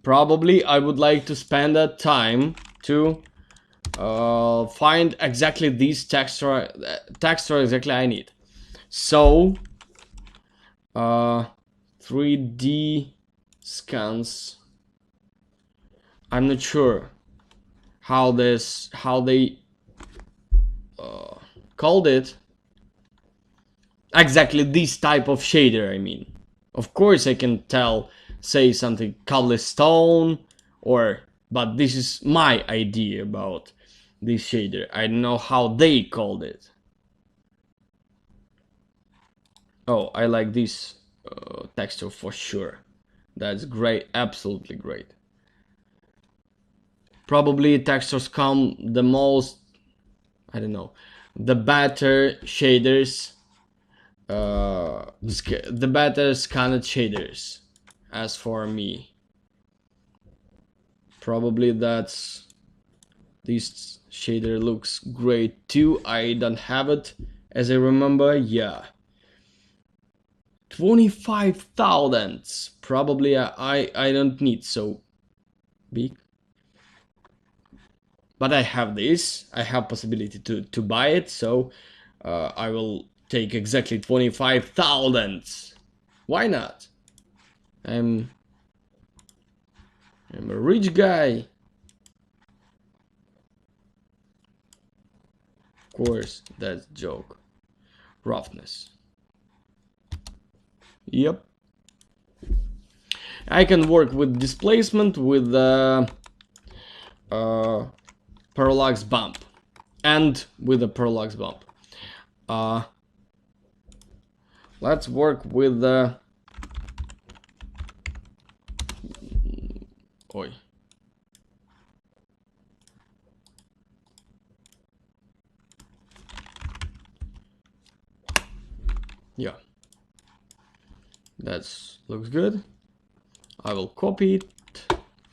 probably I would like to spend that time to find exactly this texture exactly I need. So 3D scans. I'm not sure how they called it. Exactly this type of shader, I mean. Of course I can say something cobblestone, but this is my idea about this shader. I don't know how they called it. Oh, I like this texture for sure. That's great, absolutely great. Probably textures come the most, I don't know, the better shaders, the better scanned shaders. As for me, probably this shader looks great too. I don't have it as I remember. Yeah, 25,000. Probably I don't need so big, but I have this. I have possibility to buy it, so I will take exactly 25,000. Why not? I'm a rich guy. Of course, that's a joke. Roughness. Yep. I can work with displacement, with parallax bump, and with a parallax bump. Let's work with the. Oi. Yeah. That looks good. I will copy it.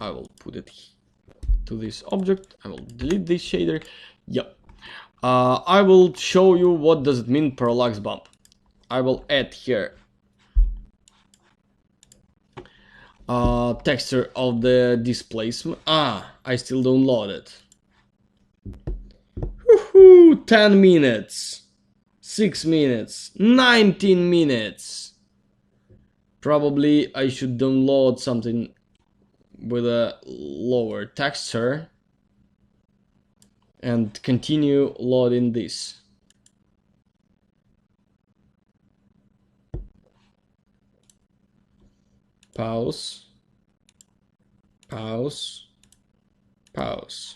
I will put it to this object. I will delete this shader. Yep. I will show you what does it mean parallax bump. I will add here texture of the displacement. I still don't load it. Woohoo! 10 minutes, 6 minutes, 19 minutes. Probably I should download something with a lower texture and continue loading this. Pause. Pause. Pause.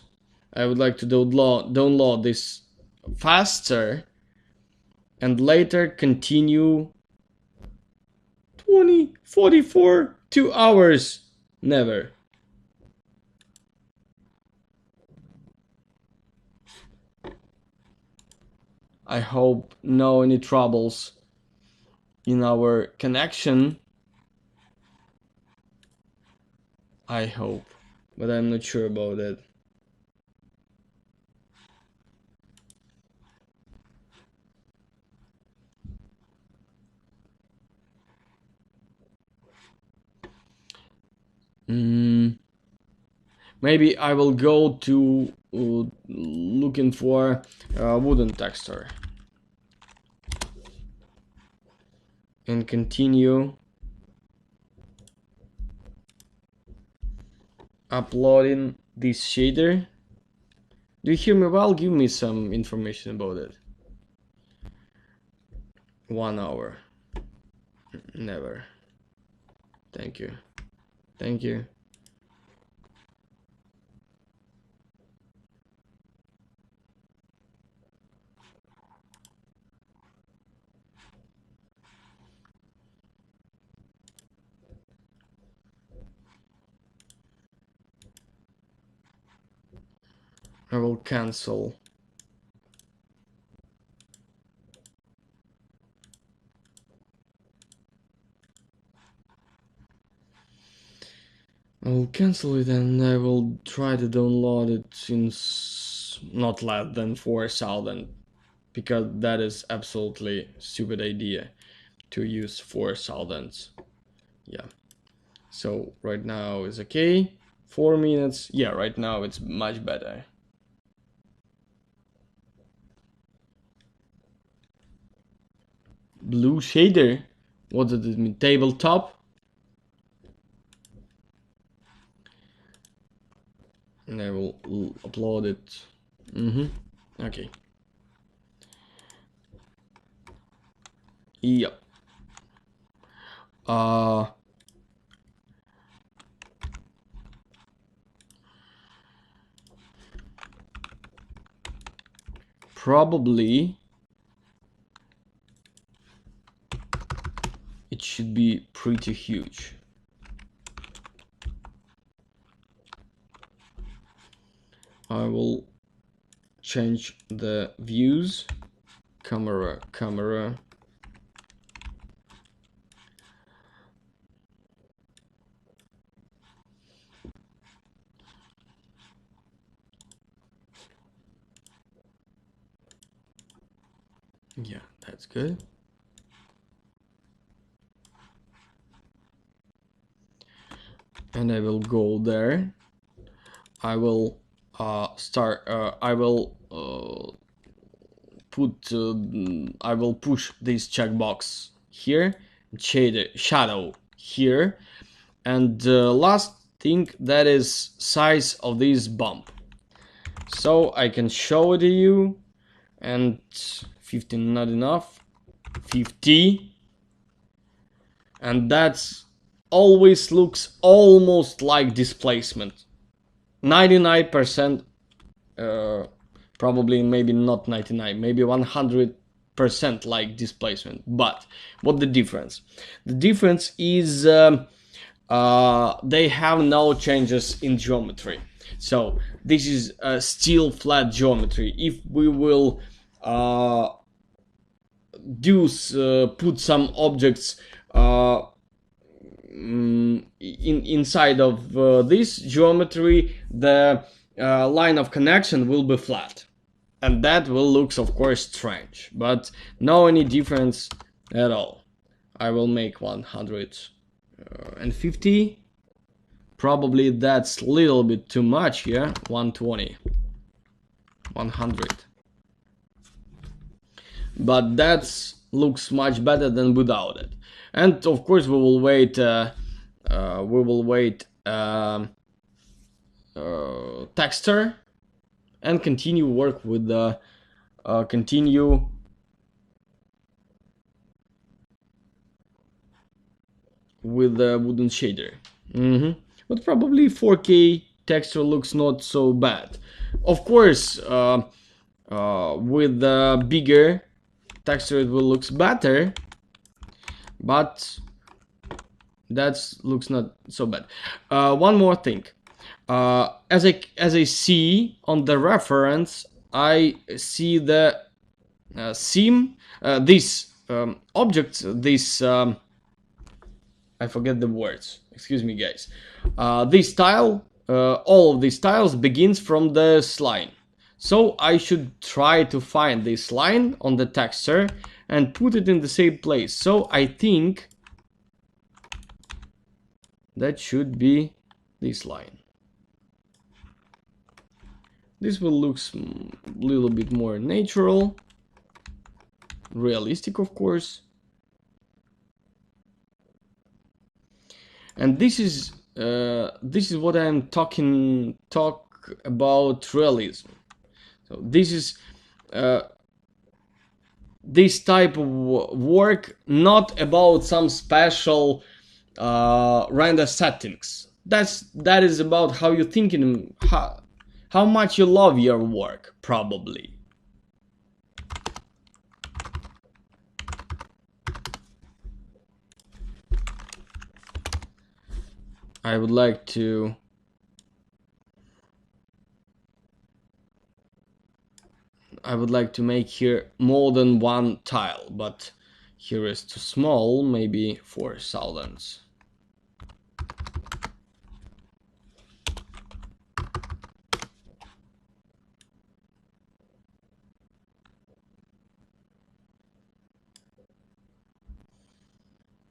I would like to download this faster and later continue 20, 44, 2 hours. Never. I hope no any troubles in our connection. I hope, but I'm not sure about it. Maybe I will go to looking for wooden texture and continue uploading this shader. Do you hear me well? Give me some information about it. 1 hour. Never. Thank you. Thank you. I will cancel. I will cancel it and I will try to download it since not less than 4,000, because that is absolutely stupid idea to use 4,000. Yeah. So right now is okay. 4 minutes. Yeah, right now it's much better. blue shader. What does it mean? Tabletop. And I will upload it. Okay. Yep. Probably it should be pretty huge. I will change the views. Camera. Yeah, that's good. And I will go there. I will start. I will I will push this checkbox here, shadow here, and last thing, that is size of this bump. So I can show it to you, and 15 not enough, 50, and that's always looks almost like displacement. 99%, probably maybe not 99, maybe 100% like displacement. But what the difference? The difference is they have no changes in geometry. So this is still flat geometry. If we will put some objects inside of this geometry, the line of connection will be flat, and that will look, of course, strange, but no any difference at all. I will make 150. Probably that's a little bit too much. Yeah, 120, 100, but that looks much better than without it. And of course we will wait texture and continue work with the continue with the wooden shader. But probably 4K texture looks not so bad. Of course, with the bigger texture it will looks better, but that looks not so bad. One more thing, as I see on the reference, I see the seam, this object, this I forget the words, excuse me guys, this tile, all of these tiles begins from this line. So I should try to find this line on the texture and put it in the same place. So I think that should be this line. This will look a little bit more natural, realistic, of course. And this is what I'm talk about realism. So this is this type of work, not about some special render settings. That is about how you're thinking, how much you love your work, probably. I would like to make here more than one tile, but here is too small, maybe 4 thousandths.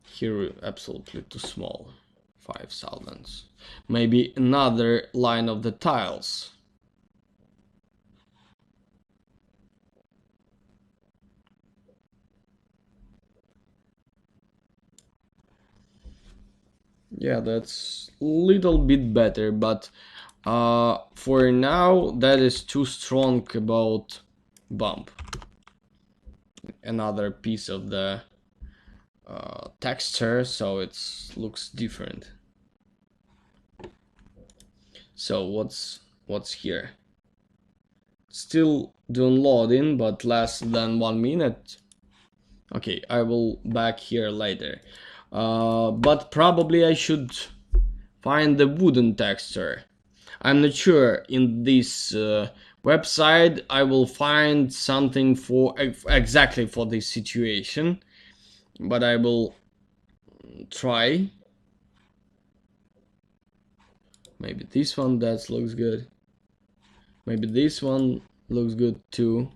Here absolutely too small, 5 thousandths. Maybe another line of the tiles. Yeah, that's a little bit better, but for now that is too strong about bump. Another piece of the texture, so it looks different. So what's here? Still downloading, but less than 1 minute. Okay, I will back here later. But probably I should find the wooden texture. I'm not sure in this website I will find something for exactly for this situation, but I will try. Maybe this one that looks good. Maybe this one looks good too.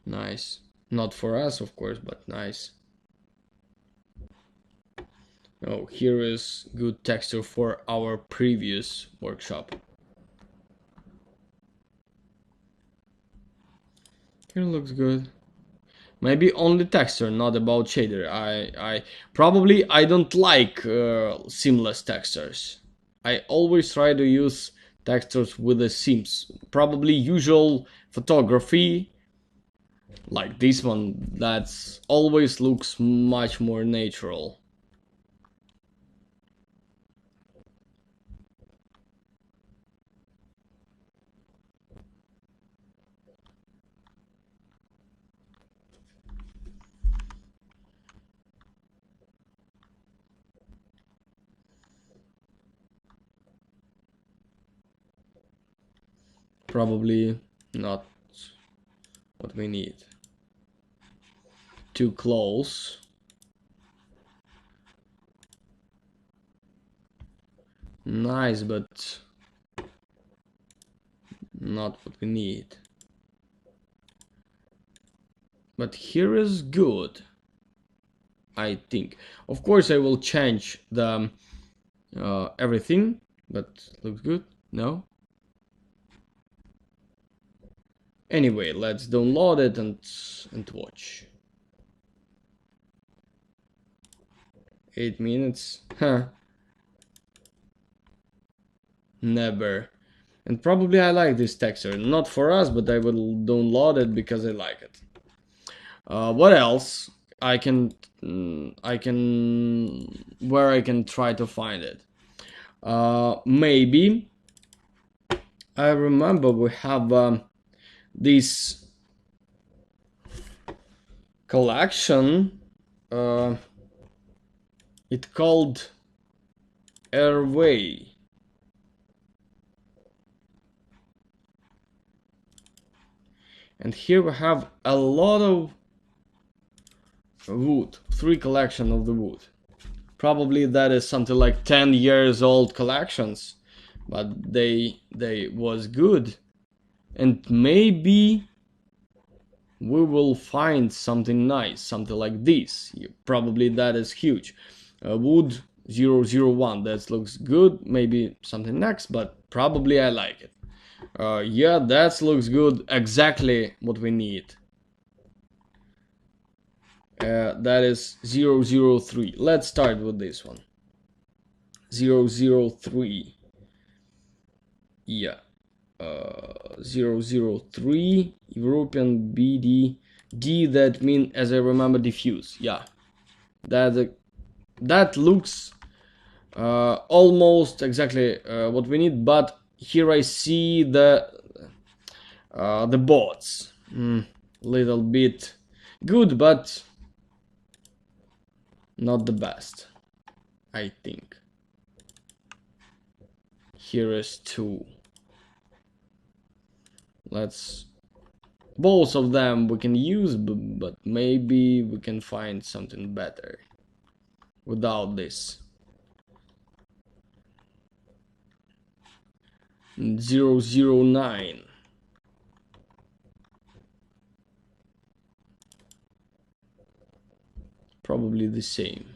Nice. Not for us, of course, but nice. Oh, here is good texture for our previous workshop. Here looks good. Maybe only texture, not about shader. I probably I don't like seamless textures. I always try to use textures with the seams. Probably usual photography, like this one, that's always looks much more natural. Probably not what we need. Too close. Nice, but not what we need. But here is good, I think. Of course I will change the everything, but looks good. No? Anyway, let's download it and watch. 8 minutes? Huh. Never. And probably I like this texture. Not for us, but I will download it because I like it. What else? I can where I can try to find it. Maybe I remember we have this collection. It called Airway. And here we have a lot of wood, 3 collection of the wood. Probably that is something like 10 years old collections, but they was good. And maybe we will find something nice, something like this. Probably that is huge. Wood 001, that looks good. Maybe something next, but probably I like it. Yeah, that looks good. Exactly what we need. That is 003. Let's start with this one. 003. Yeah. 003 European BD D, that mean, as I remember, diffuse. Yeah, that looks almost exactly what we need, but here I see the bots little bit good, but not the best, I think. Here is 2. Let's both of them we can use, but maybe we can find something better without this. 009. Probably the same.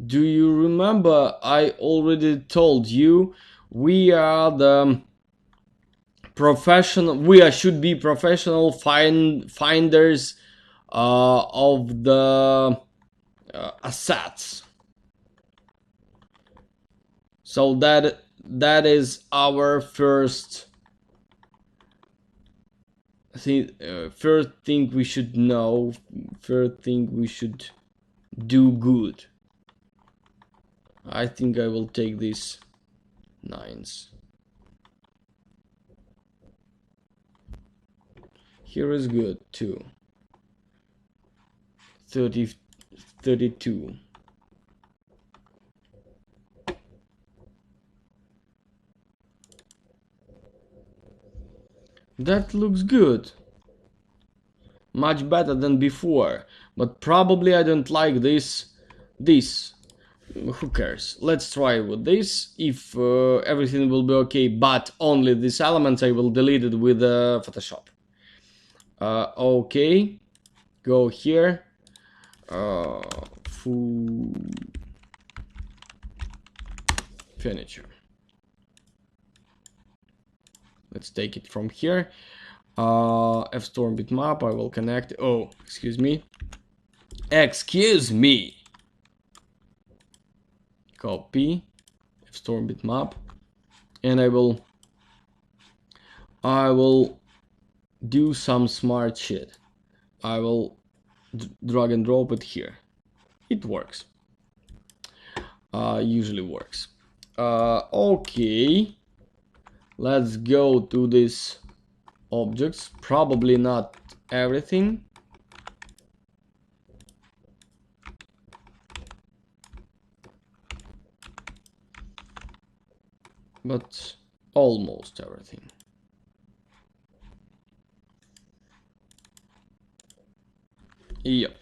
Do you remember I already told you we are the professional, should be professional finders of the assets. So that is our first first thing we should know, first thing we should do good. I think I will take these 9s. Here is good too. 30, 32. That looks good. Much better than before. But probably I don't like this. Who cares? Let's try with this. If everything will be okay, but only these elements, I will delete it with Photoshop. Okay. Go here. Furniture. Let's take it from here. Fstorm bitmap. I will connect. Oh, excuse me. Excuse me. Copy. Fstorm bitmap. And I will do some smart shit. I will drag and drop it here. It works. Usually works. Okay. Let's go to these objects. Probably not everything. But almost everything. Yep,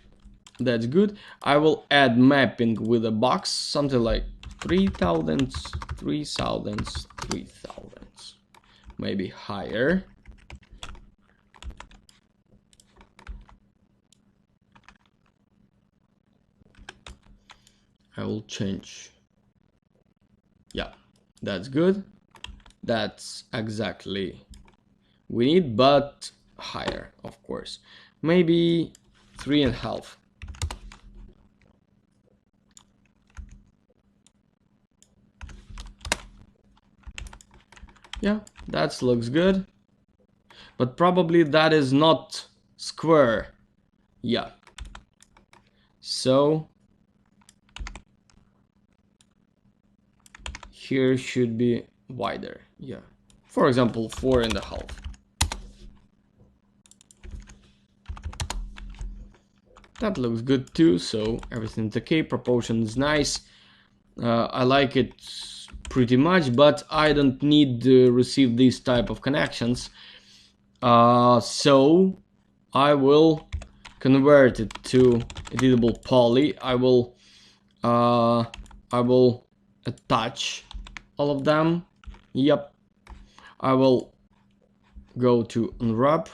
that's good. I will add mapping with a box, something like 3000, 3000, 3000. Maybe higher. I will change. Yeah, that's good. That's exactly we need, but higher, of course. Maybe 3.5. Yeah, that looks good. But probably that is not square. Yeah. So here should be wider. Yeah. For example, 4.5. That looks good too, so everything's okay. Proportion is nice. I like it pretty much, but I don't need to receive this type of connections. So I will convert it to editable poly. I will attach all of them. Yep. I will go to unwrap,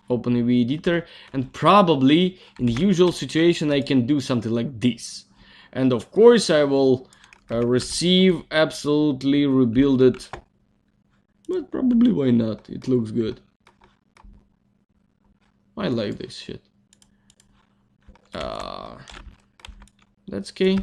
open UV editor, and probably in the usual situation I can do something like this. And of course I will receive absolutely rebuild it, but probably why not? It looks good. I like this shit. That's okay.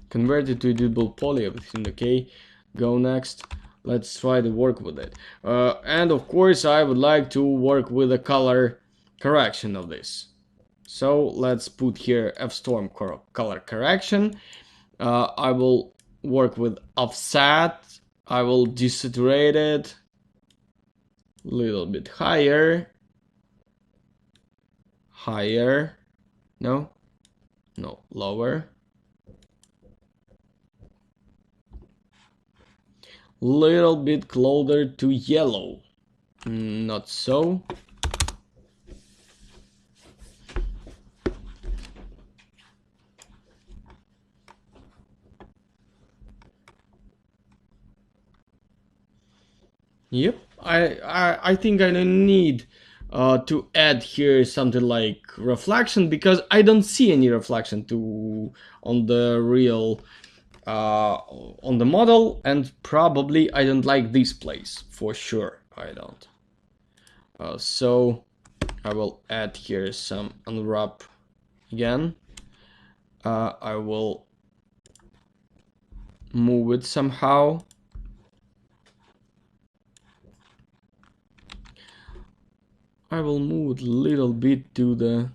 Convert it to editable poly, everything okay. Go next. Let's try to work with it. And of course I would like to work with the color correction of this. So let's put here Fstorm color correction. I will work with offset. I will desaturate it a little bit higher. Higher. No, lower. Little bit closer to yellow. Not so. Yep, I think I don't need to add here something like reflection, because I don't see any reflection on the real on the model, and probably I don't like this place for sure. I don't. So I will add here some unwrap again. I will move it somehow. I will move it a little bit to the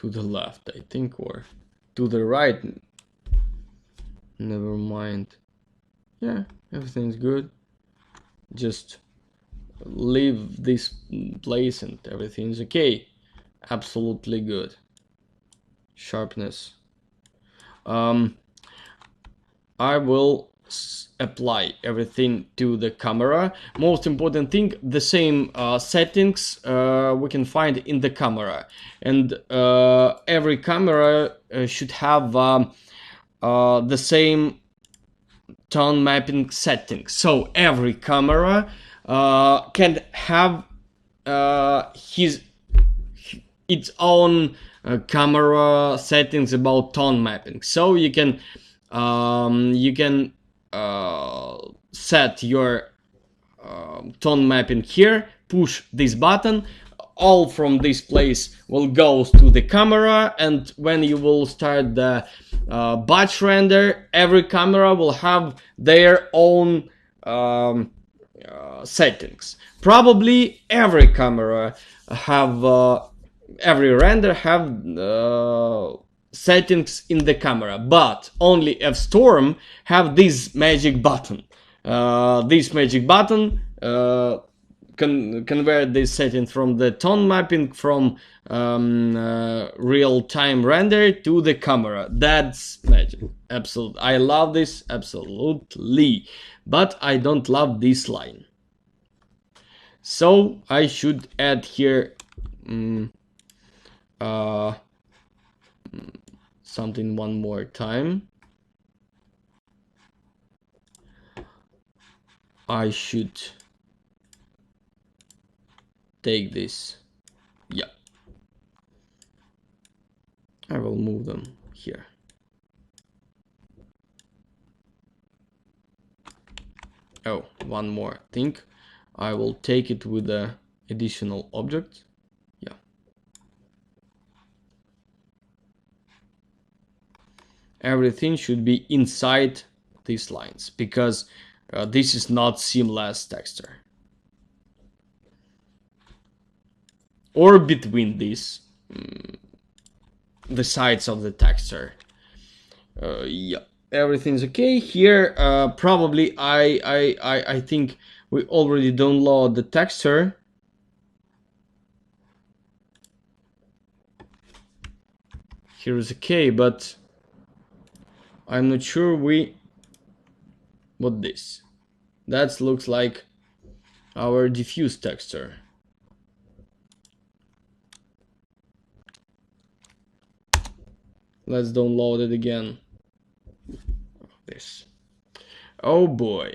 left, I think, or to the right. Never mind. Yeah, everything's good. Just leave this place and everything's okay. Absolutely good. Sharpness. I will apply everything to the camera. Most important thing, the same settings we can find in the camera, and every camera should have the same tone mapping settings. So every camera can have its own camera settings about tone mapping. So you can set your tone mapping here, push this button, all from this place will go to the camera, and when you will start the batch render, every camera will have their own settings. Probably every camera have every render have settings in the camera, but only Fstorm have this magic button. This magic button convert this setting from the tone mapping from real-time render to the camera. That's magic. Absolutely, I love this, absolutely, but I don't love this line. So I should add here something one more time. I should take this. Yeah, I will move them here. Oh, one more thing. I will take it with the additional object. Yeah. Everything should be inside these lines, because this is not seamless texture. Or between these, the sides of the texture. Yeah, everything's okay here. Probably I think we already download the texture. Here is okay, but I'm not sure what this. That looks like our diffuse texture. Let's download it again. This. Oh boy.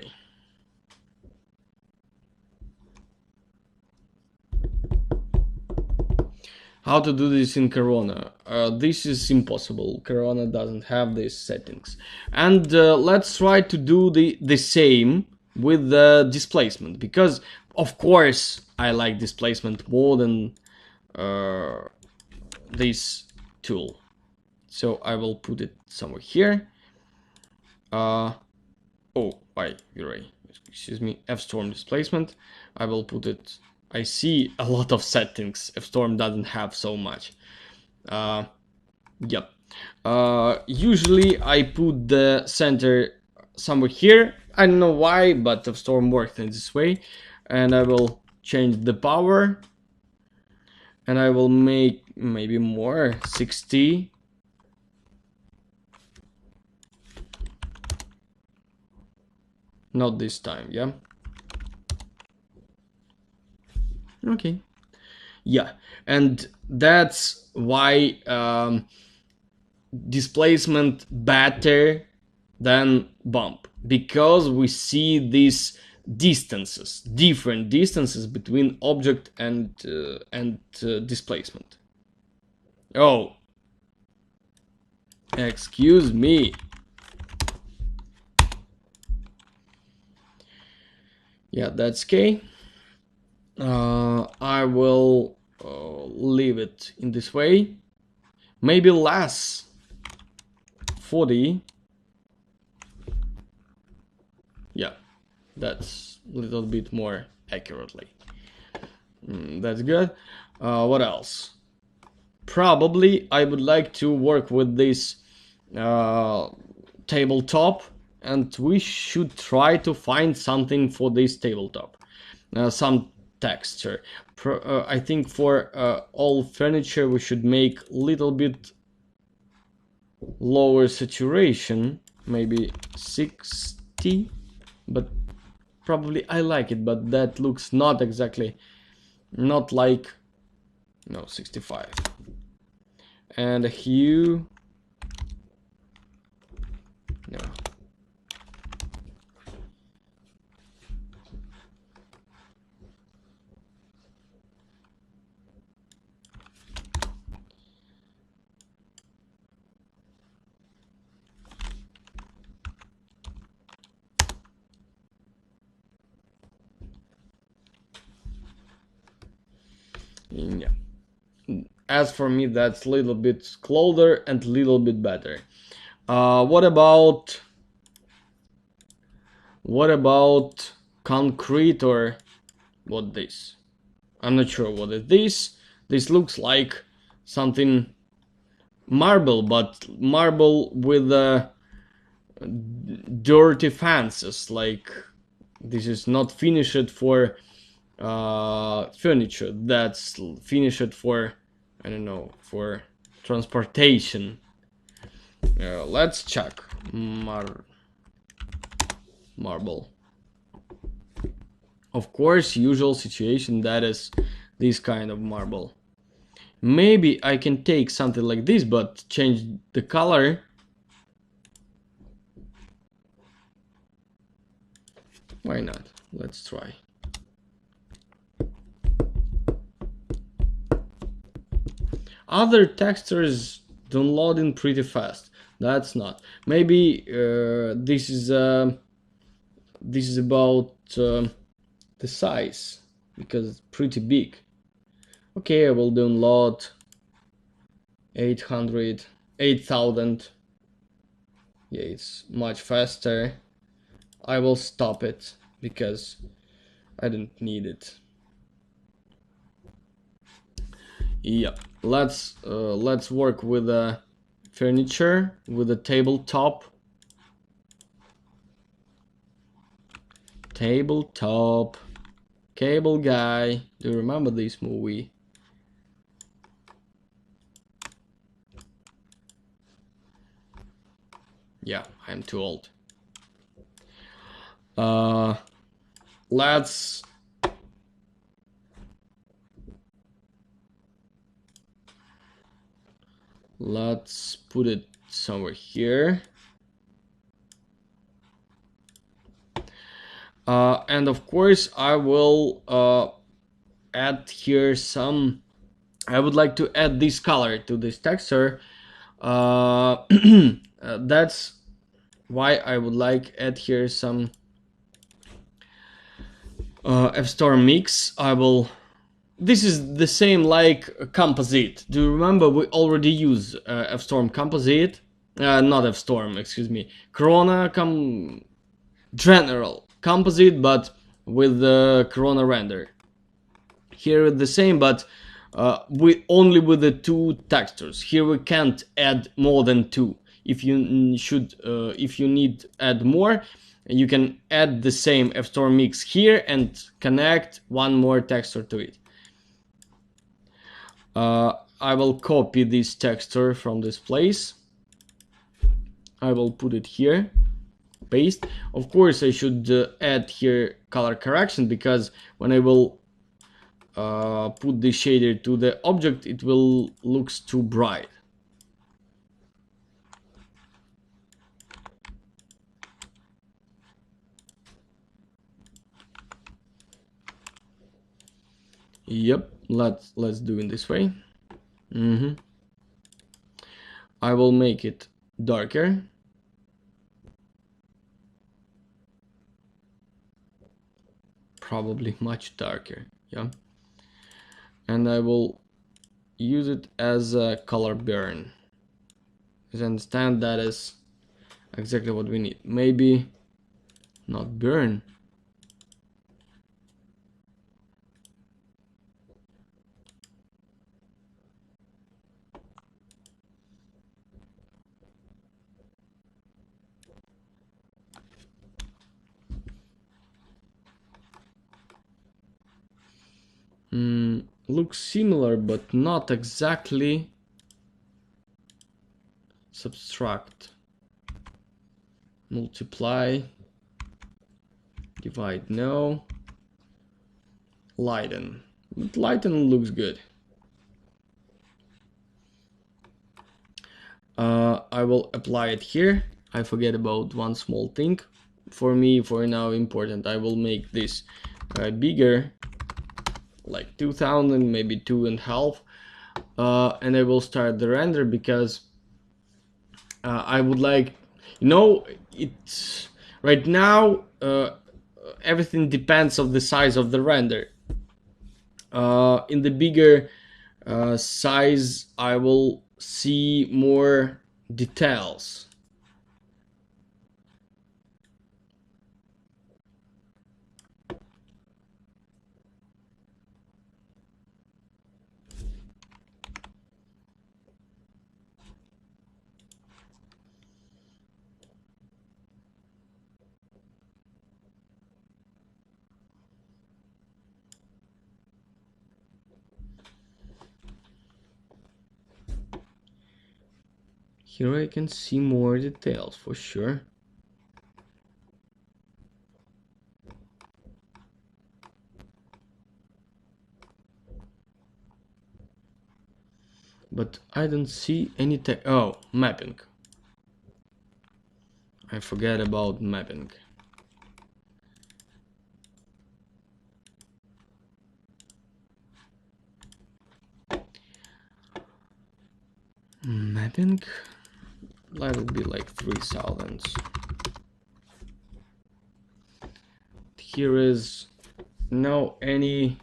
How to do this in Corona? This is impossible. Corona doesn't have these settings. And let's try to do the same with the displacement, because of course I like displacement more than this tool. So I will put it somewhere here. Oh, wait, you're right. Excuse me. Fstorm displacement. I will put it. I see a lot of settings. Fstorm doesn't have so much. Yep. Usually I put the center somewhere here. I don't know why, but Fstorm worked in this way. And I will change the power. And I will make maybe more, 60. Not this time, yeah? Okay. Yeah, and that's why displacement better than bump, because we see this distances, different distances between object and displacement. Oh, excuse me. Yeah, that's okay. I will leave it in this way. Maybe less 40. Yeah, that's a little bit more accurately. That's good. What else? Probably I would like to work with this tabletop, and we should try to find something for this tabletop. Some texture. I think for all furniture we should make little bit lower saturation, maybe 60, but probably I like it, but that looks not exactly, not like, no, 65. And a hue, no. Yeah. As for me, that's a little bit closer and a little bit better. What about concrete, or what this? I'm not sure what it is. This looks like something marble, but marble with dirty fences. Like, this is not finished for furniture. That's finished for, I don't know, for transportation. Let's check. Marble. Of course, usual situation, that is this kind of marble. Maybe I can take something like this, but change the color. Why not? Let's try. Other textures downloading pretty fast. That's not. Maybe this is about the size, because it's pretty big. Okay, I will download 8,000. Yeah, it's much faster. I will stop it because I don't need it. Yeah, let's work with the furniture, with the tabletop. Tabletop. Cable Guy. Do you remember this movie? Yeah, I'm too old. Let's put it somewhere here. And of course I will add here some, I would like to add this color to this texture. That's why I would like add here some Fstorm mix. This is the same like composite. Do you remember we already use Fstorm composite? Not Fstorm, excuse me. Corona general composite, but with the Corona render. Here it's the same, but we only with the two textures. Here we can't add more than two. If you need add more, you can add the same Fstorm mix here and connect one more texture to it. I will copy this texture from this place. I will put it here. Paste. Of course, I should add here color correction, because when I will put the shader to the object, it will looks too bright. Yep, let's do it this way. I will make it darker. Probably much darker, yeah. And I will use it as a color burn. Because I understand that is exactly what we need. Maybe not burn. Looks similar, but not exactly. Subtract, multiply, divide, no. Lighten, but lighten looks good. I will apply it here. I forget about one small thing. For me, for now important, I will make this bigger, like 2000, maybe 2.5, and I will start the render because I would like, it's right now everything depends on the size of the render. In the bigger size, I will see more details. Here I can see more details for sure. But I don't see any oh, mapping. I forget about mapping. Mapping? Let it be like 3000. Here is no any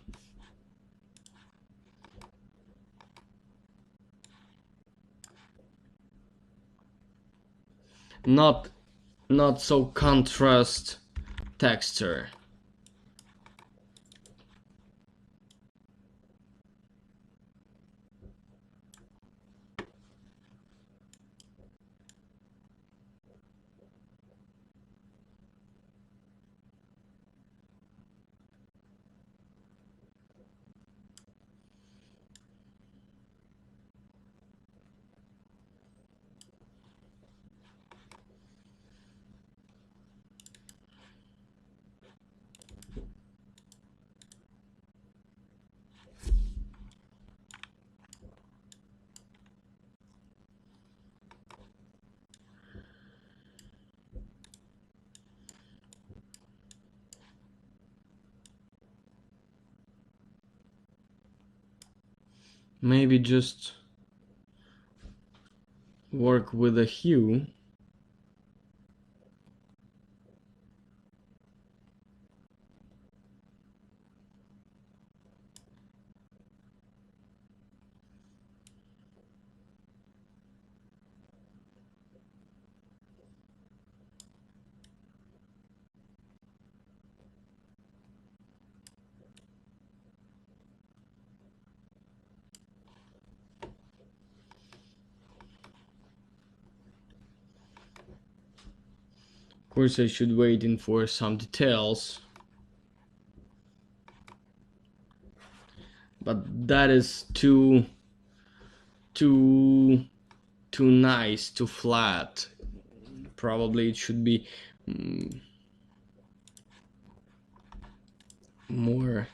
not so contrast texture. Maybe just work with a hue. Of course, I should wait in for some details. But that is too nice, too flat. Probably it should be more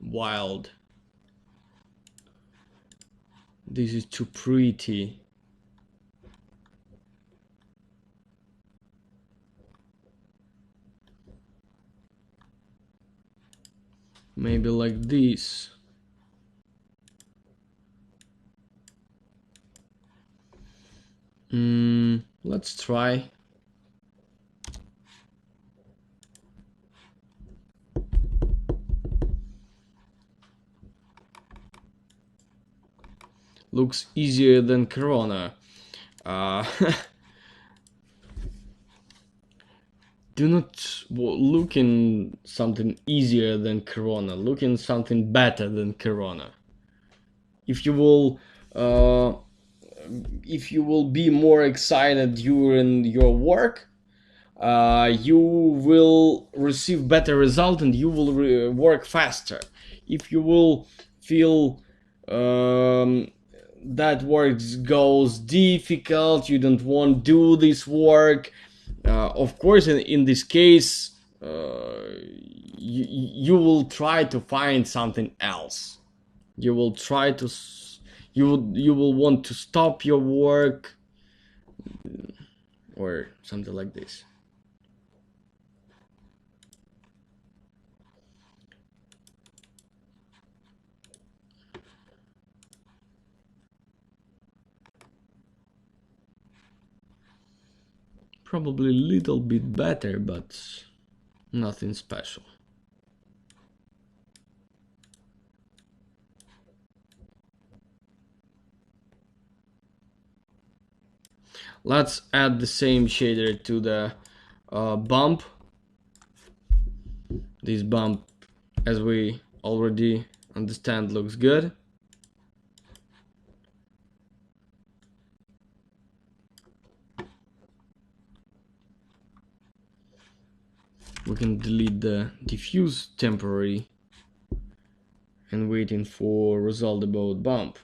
wild. This is too pretty. Maybe like this. Let's try. Looks easier than Corona. Do not look in something easier than Corona. Look in something better than Corona. If you will be more excited during your work, you will receive better result and you will work faster. If you will feel that work goes difficult, you don't want to do this work, of course in this case you will try to find something else. You will try to you will want to stop your work or something like this. Probably a little bit better, but nothing special. Let's add the same shader to the bump. This bump, as we already understand, looks good. We can delete the diffuse temporary and waiting for result about bump.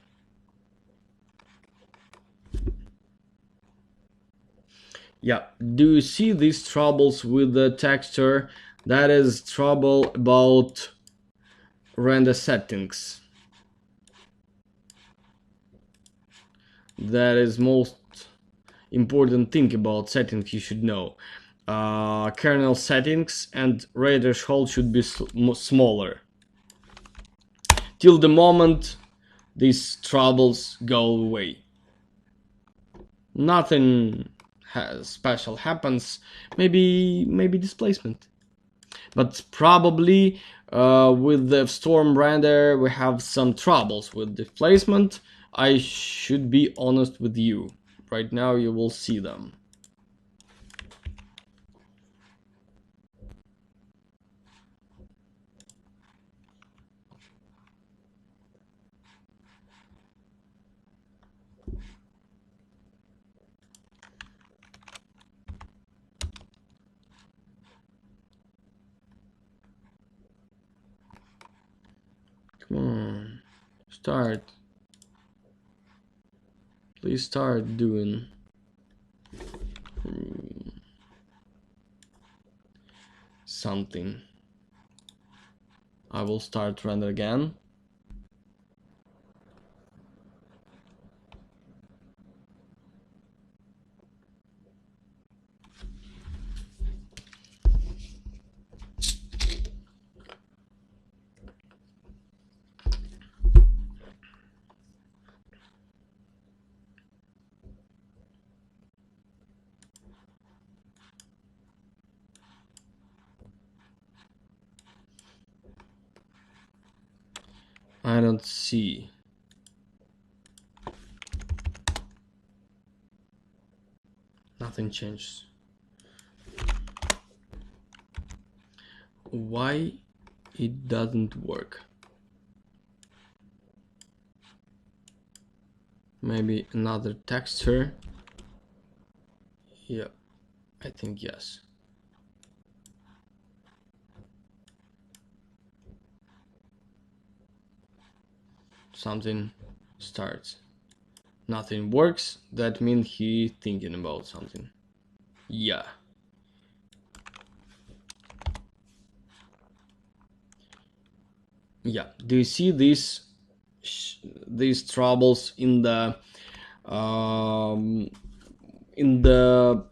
Yeah, do you see these troubles with the texture? That is trouble about render settings. That is most important thing about settings you should know. Kernel settings and ray threshold should be smaller. Till the moment these troubles go away. Nothing special happens. Maybe displacement. But probably with the Fstorm render we have some troubles with displacement. I should be honest with you. Right now you will see them. Come on, start. Please start doing something. I will start render again. I don't see. Nothing changes. Why it doesn't work? Maybe another texture. Yeah, I think yes. Something starts. Nothing works. That means he thinking about something. Yeah. Yeah. Do you see these troubles in the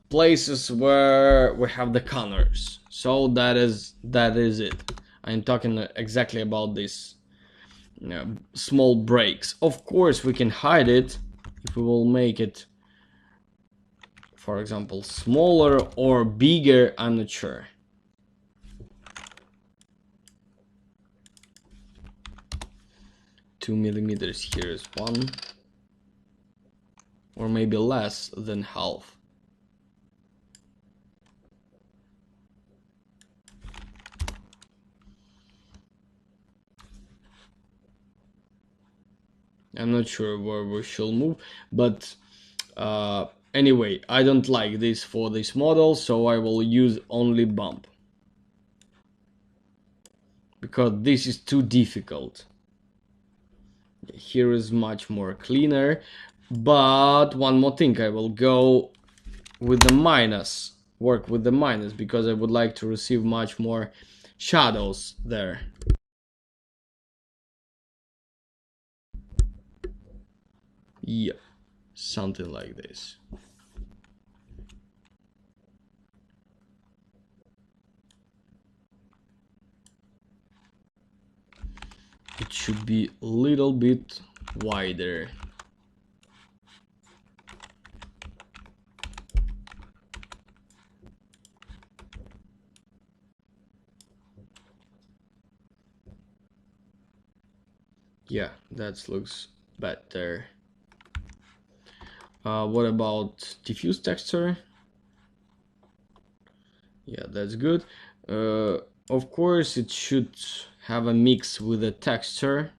places where we have the corners? So that is it. I'm talking exactly about this small breaks. Of course, we can hide it if we will make it, for example, smaller or bigger. I'm not sure. Two millimeters here is one, or maybe less than half. I'm not sure where we should move, but anyway, I don't like this for this model, so I will use only bump, because this is too difficult. Here is much more cleaner, but one more thing, I will go with the minus, work with the minus, because I would like to receive much more shadows there. Yeah, something like this. It should be a little bit wider. Yeah, that looks better. What about diffuse texture? Yeah, that's good. Of course, it should have a mix with the texture.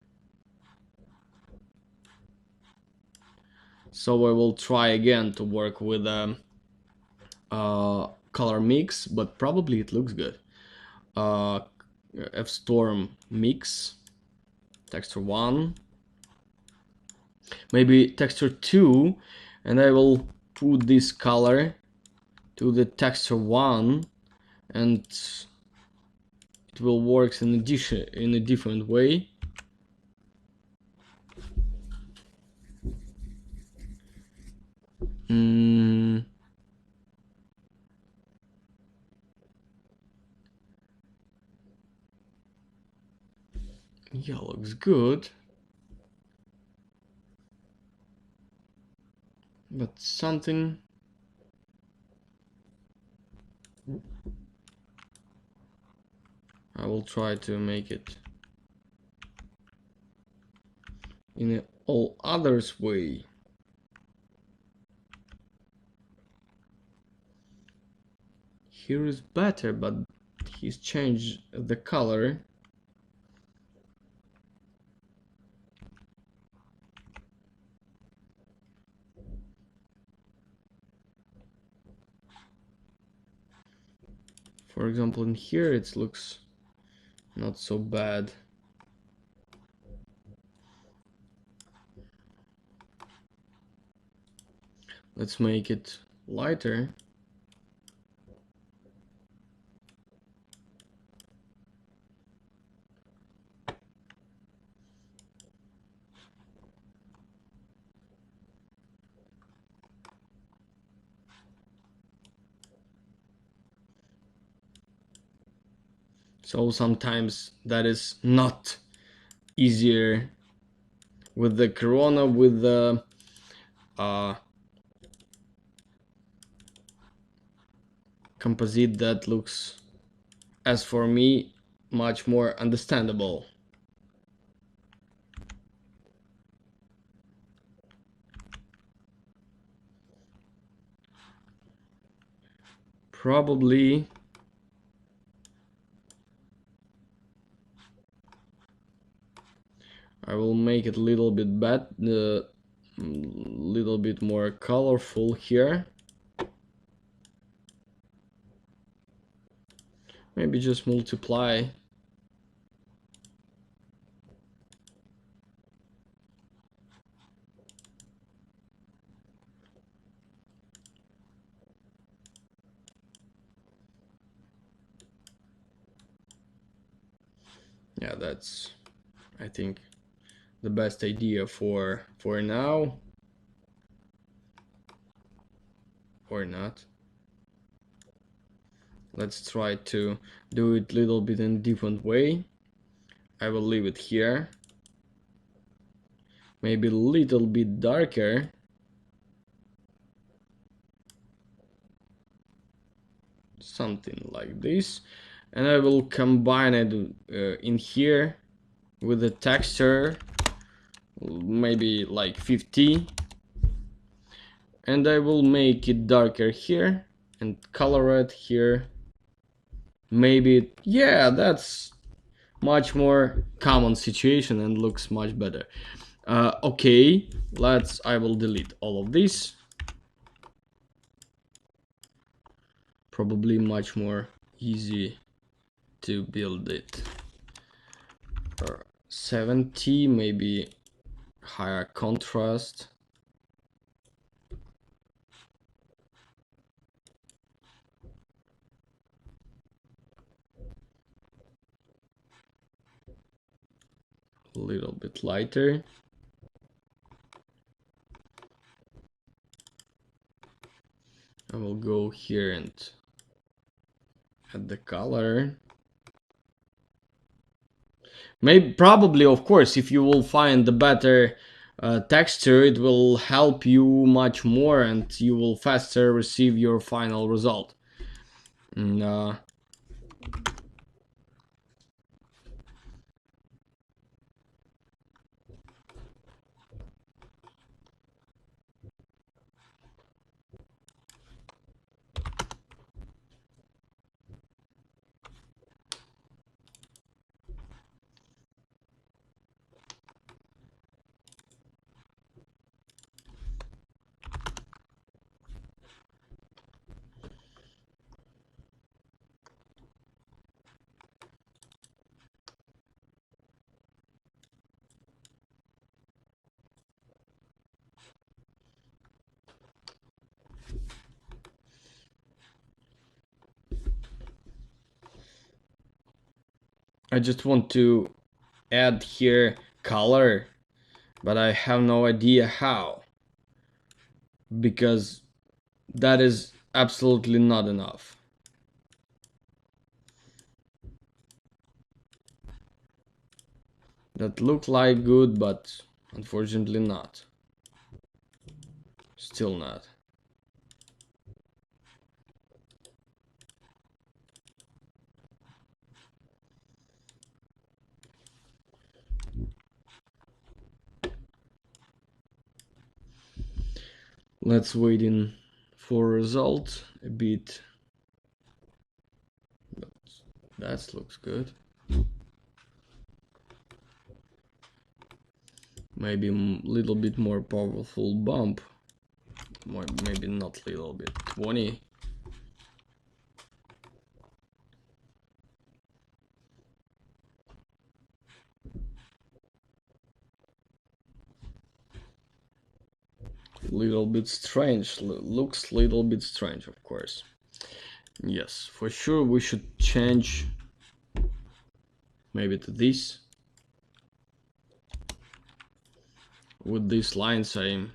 So I will try again to work with a color mix, but probably it looks good. Fstorm mix, texture 1, maybe texture 2, and I will put this color to the texture 1, and it will work in a different way. Yeah, looks good. But something... I will try to make it in all others way. Here is better, but he's changed the color. For example, in here it looks not so bad. Let's make it lighter. So sometimes that is not easier with the corona, with the composite that looks, as for me, much more understandable. Probably I will make it a little bit little bit more colorful here. Maybe just multiply. Yeah, that's, I think, the best idea for now. Or not. Let's try to do it a little bit in a different way. I will leave it here. Maybe a little bit darker. Something like this. And I will combine it in here with the texture, maybe like 50. And I will make it darker here and color it here. Maybe, yeah, that's much more common situation and looks much better. Okay, I will delete all of this. Probably much more easy to build it. 70, maybe higher contrast. A little bit lighter. I will go here and add the color. Maybe, probably, of course, if you will find the better texture, it will help you much more and you will faster receive your final result. And, I just want to add here color, but I have no idea how, because that is absolutely not enough. That looked like good, but unfortunately not. Still not. Let's wait in for result a bit. But that looks good. Maybe a little bit more powerful bump. Maybe not little bit. 20. Little bit strange. Looks little bit strange, of course. Yes, for sure we should change maybe to this. With these lines, I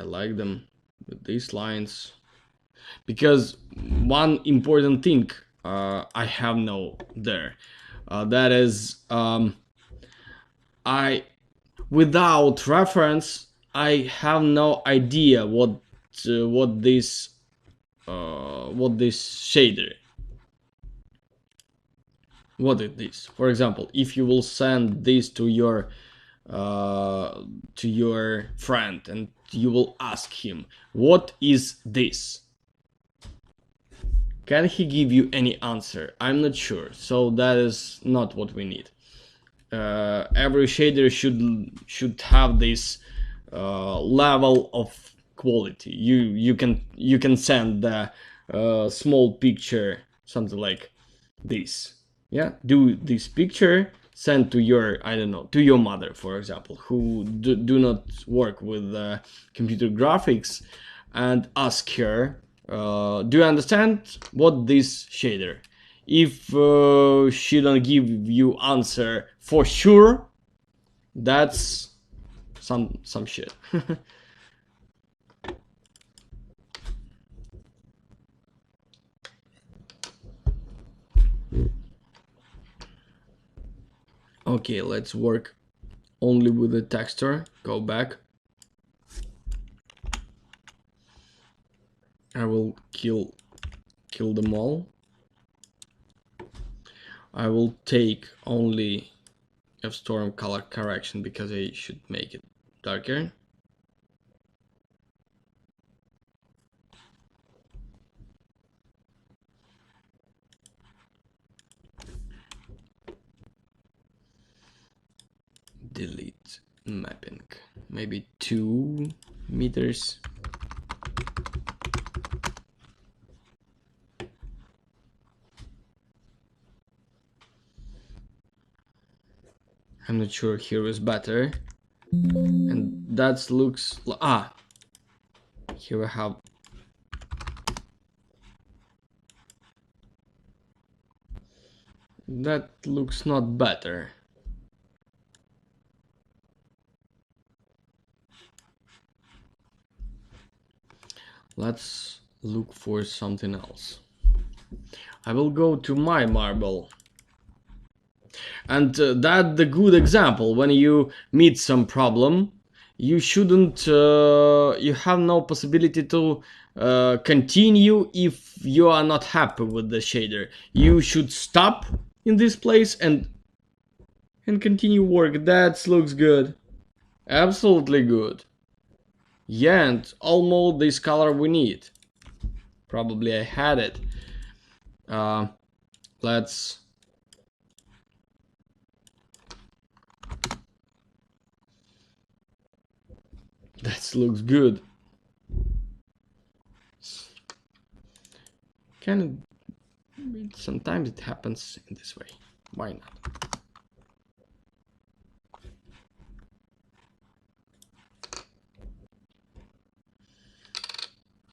like them with these lines, because one important thing I have no there, that is I without reference I have no idea what this shader, what is this. For example, if you will send this to your friend and you will ask him, what is this? Can he give you any answer? I'm not sure. So that is not what we need. Every shader should have this level of quality. You can send the small picture, something like this. Yeah, do this picture, send to your, I don't know, to your mother, for example, who do not work with computer graphics, and ask her, do you understand what this shader? If she don't give you answer for sure, that's some shit. Okay, let's work only with the texture. Go back. I will kill them all. I will take only Fstorm color correction because I should make it darker. Delete mapping. Maybe 2 meters. I'm not sure here is better. And that looks... here I have... That looks not better. Let's look for something else. I will go to my marble. And that's the good example. When you meet some problem, you shouldn't, you have no possibility to continue if you are not happy with the shader. You should stop in this place and continue work. That looks good. Absolutely good. Yeah, and almost this color we need. Probably I had it. Let's... That looks good. Sometimes it happens in this way. Why not?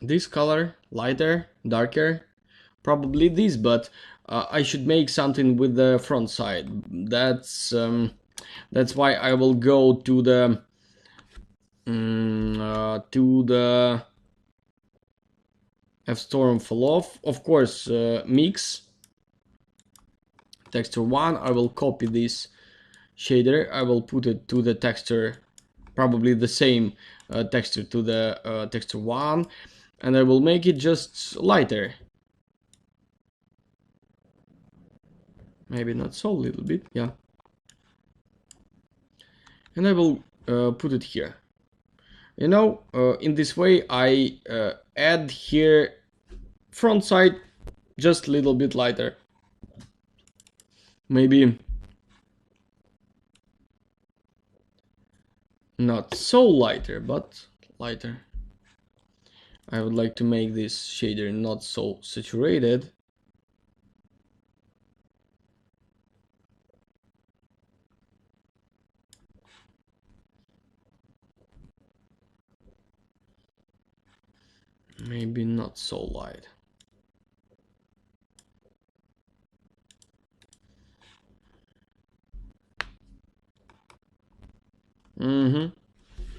This color, lighter, darker, probably this, but I should make something with the front side. That's why I will go to the Fstorm fall off. Of course, mix texture 1. I will copy this shader. I will put it to the texture, probably the same texture to the texture 1, and I will make it just lighter. Maybe not so, little bit, yeah. And I will put it here. You know, in this way I add here front side just a little bit lighter. Maybe not so lighter, but lighter. I would like to make this shader not so saturated. Maybe not so light.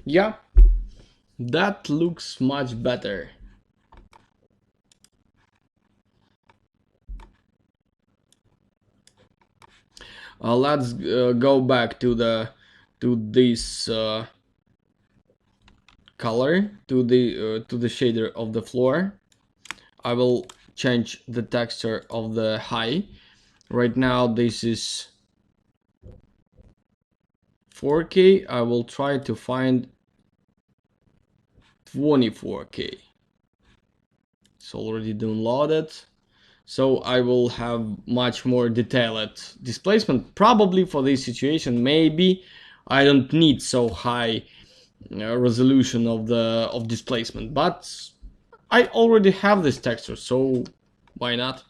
Yeah, that looks much better. Let's go back to this color, to the shader of the floor. I will change the texture of the high. Right now this is 4K. I will try to find 24K. It's already downloaded. So I will have much more detailed displacement. Probably for this situation, maybe I don't need so high resolution of displacement, but I already have this texture, so why not?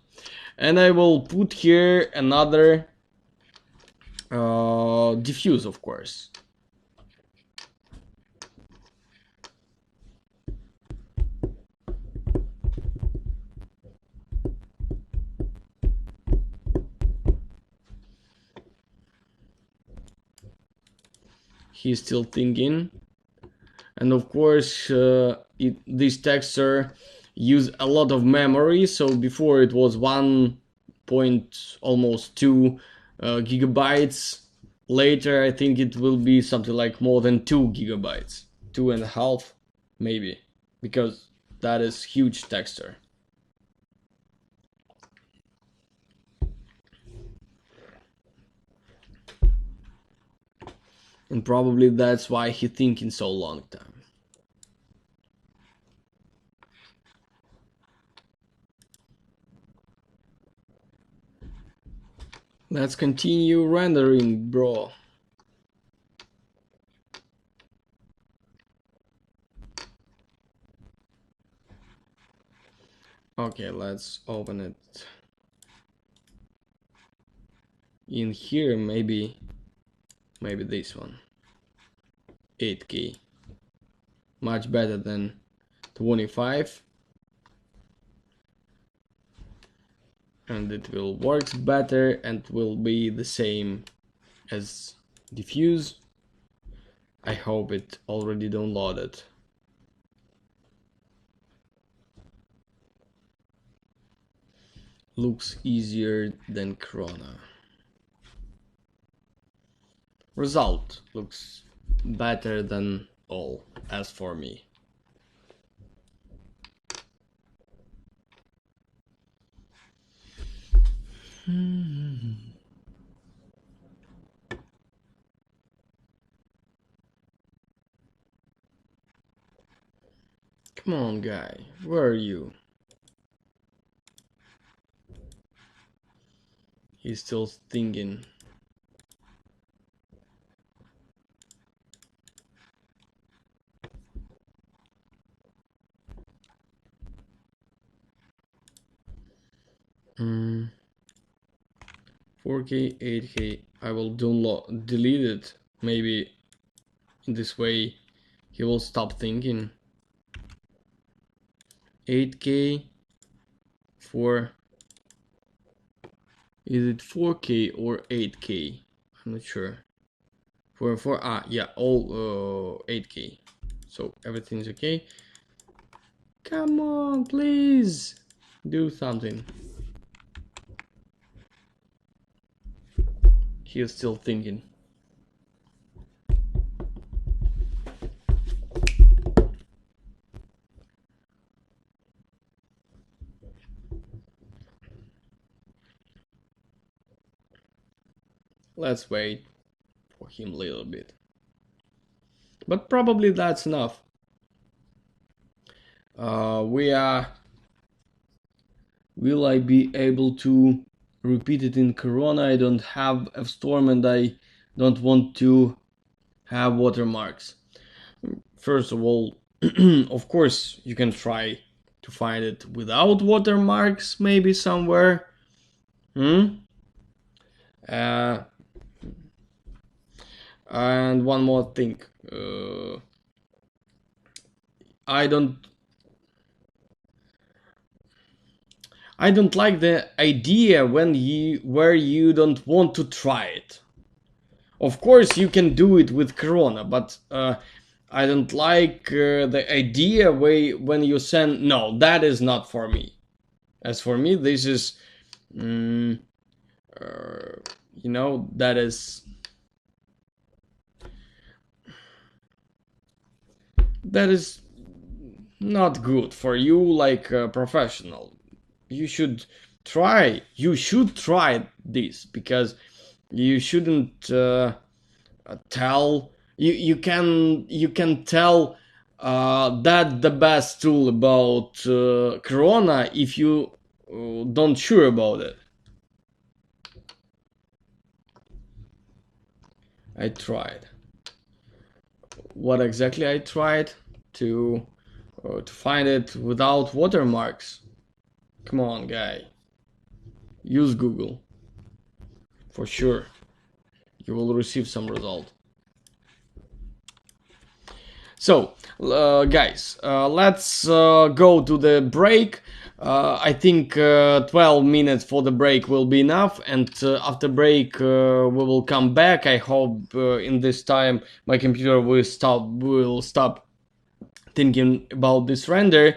And I will put here another diffuse, of course. He's still thinking. And of course, this texture use a lot of memory. So before it was 1 point almost 2 gigabytes later I think it will be something like more than 2 GB, 2.5 maybe, because that is huge texture. And probably that's why he thinking so long time. Let's continue rendering, bro. Okay, let's open it. In here, maybe this one. 8K. Much better than 25. And it will work better and will be the same as diffuse. I hope it already downloaded. Looks easier than Corona. Result looks better than all, as for me. Come on, guy, where are you? He's still thinking. Hmm. 4K, 8K. I will delete it. Maybe in this way he will stop thinking. 8K for, is it 4K or 8K? I'm not sure. Yeah, all 8K. So everything's okay. Come on, please do something. He is still thinking. Let's wait for him a little bit. But probably that's enough. Will I be able to repeat it in Corona? I don't have Fstorm and I don't want to have watermarks. First of all, of course, you can try to find it without watermarks, maybe somewhere. And one more thing. I don't like the idea where you don't want to try it. Of course, you can do it with Corona, but I don't like the idea when you send. No, that is not for me. As for me, this is, that is not good for you, like a professional. You should try this, because you shouldn't tell you can tell that the best tool about Corona if you don't sure about it. I tried. What exactly I tried? To find it without watermarks. Come on, guy. Use Google. For sure. You will receive some result. So, guys, let's go to the break. I think 12 minutes for the break will be enough, and after break we will come back. I hope in this time my computer will stop thinking about this render,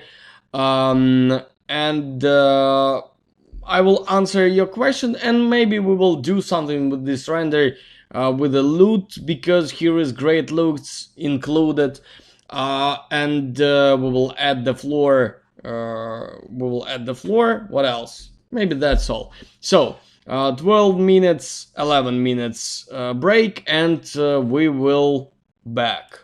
and I will answer your question, and maybe we will do something with this render with the loot, because here is great loots included. And we will add the floor. What else? Maybe that's all. So 12 minutes, 11 minutes break, and we will back.